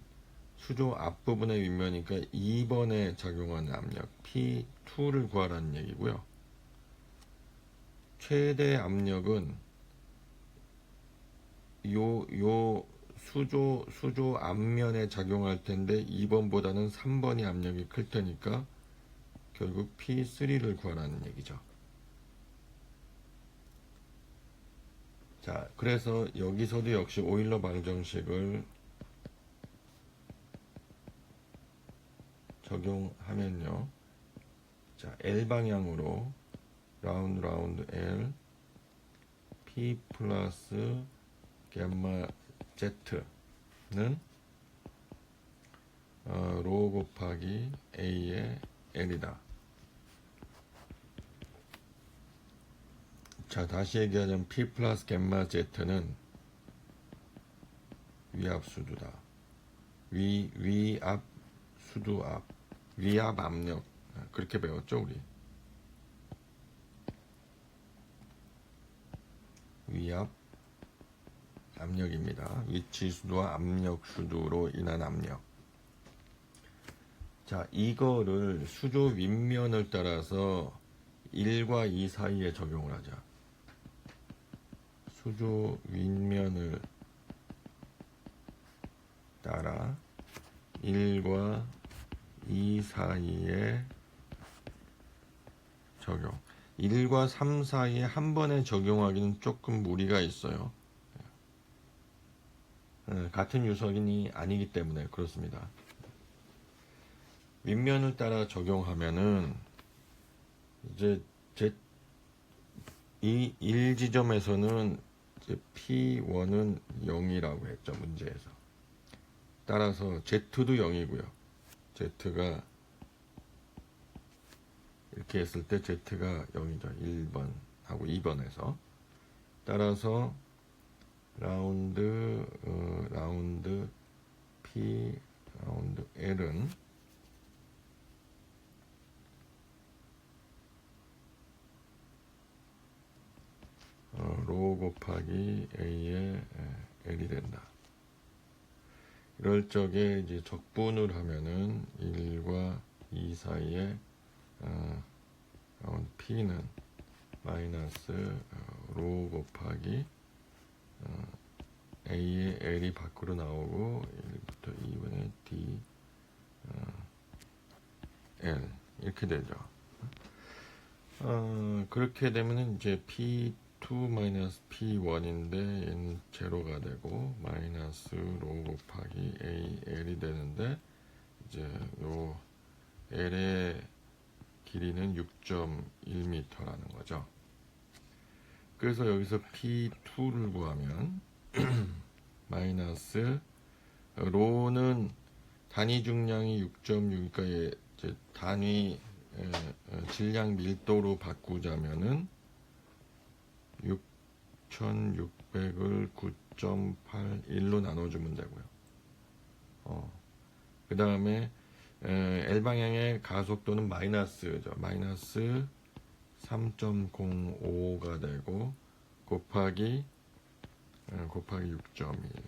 수조 앞부분의 윗면이니까 2번에 작용하는 압력 P2를 구하라는 얘기고요. 최대 압력은 요 수조 앞면에 작용할 텐데 2번보다는 3번이 압력이 클 테니까 결국 P3를 구하라는 얘기죠. 자, 그래서 여기서도 역시 오일러 방정식을 적용하면요. 자, L 방향으로 라운드 L P 플러스 갬마 Z는 로 곱하기 A의 L이다. 자, 다시 얘기하자면 P 플러스 갬마 Z는 위압 수두다. 위압 수두 압, 위압 압력, 그렇게 배웠죠 우리. 위압 압력입니다. 위치 수두와 압력 수두로 인한 압력. 자, 이거를 수조 윗면을 따라서 1과 2 사이에 적용을 하자. 수조 윗면을 따라 1과 2 사이에 적용. 1과 3 사이에 한 번에 적용하기는 조금 무리가 있어요. 같은 유선이 아니기 때문에 그렇습니다. 윗면을 따라 적용하면은 이제 이 1지점에서는 이제 P1은 0이라고 했죠, 문제에서. 따라서 Z도 0이고요. Z가 이렇게 했을 때 Z가 0이죠. 1번하고 2번에서. 따라서 라운드 P 라운드 L은 로 곱하기 A의 L이 된다. 이럴 적에 이제 적분을 하면은 1과 2 사이에 P는 마이너스 로 곱하기 A의 L이 밖으로 나오고 1부터 2분의 D L 이렇게 되죠. 그렇게 되면은 이제 P2 마이너스 P1인데 얘는 제로가 되고 마이너스 로 곱하기 A L이 되는데 이제 요 L의 길이는 6.1m라는 거죠. 그래서 여기서 P2를 구하면 마이너스 로는 단위 중량이 6.6이니까 이제 단위 질량 밀도로 바꾸자면은 6600을 9.81로 나눠주면 되고요. 그 다음에 L방향의 가속도는 마이너스죠. 마이너스 3.05가 되고 곱하기 6.1.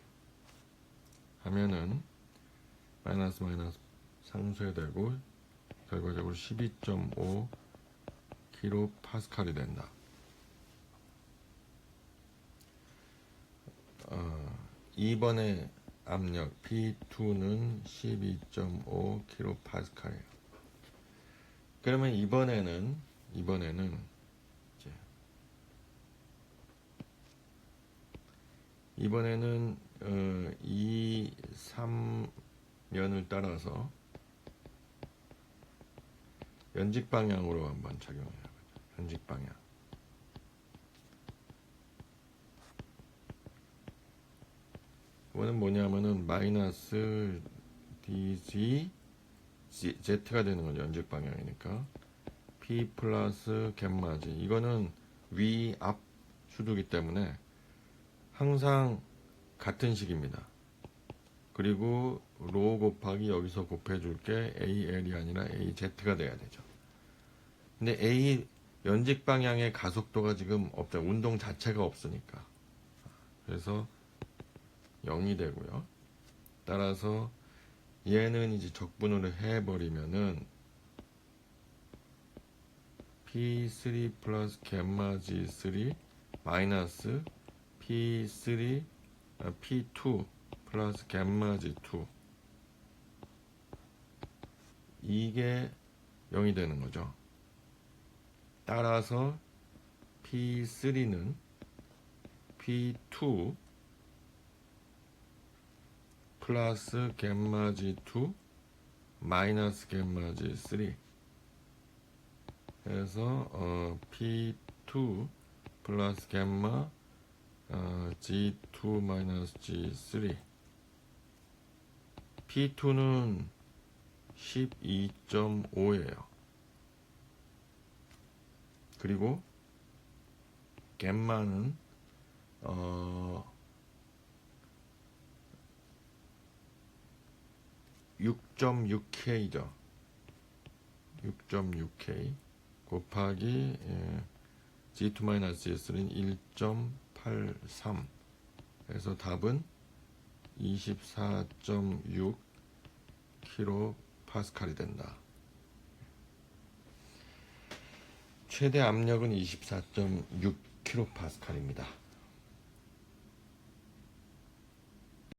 하면은 마이너스 상쇄되고 결과적으로 12.5 킬로파스칼이 된다. 이번에 압력 P2는 12.5 킬로파스칼이에요. 그러면 이번에는 이제 이 3면을 따라서 연직 방향으로 한번 적용해요. 연직 방향. 이거는 뭐냐면은 마이너스 dg z가 되는 거죠. 연직 방향이니까 p 플러스 갬마 g. 이거는 위 앞 수두기 때문에 항상 같은 식입니다. 그리고 로 곱하기 여기서 곱해줄게 AL이 아니라 AZ가 돼야 되죠. 근데 A 연직 방향의 가속도가 지금 없죠. 운동 자체가 없으니까. 그래서 0이 되고요. 따라서 얘는 이제 적분으로 해버리면은 P3 플러스 갬마 G3 마이너스 P2 플러스 갬마 G2 이게 0이 되는 거죠. 따라서 P3는 P2 플러스 갬마 G2 마이너스 갬마 G3 그래서 P2 플러스 갬마 G2 마이너스 G3 P2는 12.5예요. 그리고 갬마는 6.6K죠. 6.6K 곱하기 G2-G3는 1.83 그래서 답은 24.6 킬로파스칼이 된다. 최대 압력은 24.6 킬로파스칼입니다.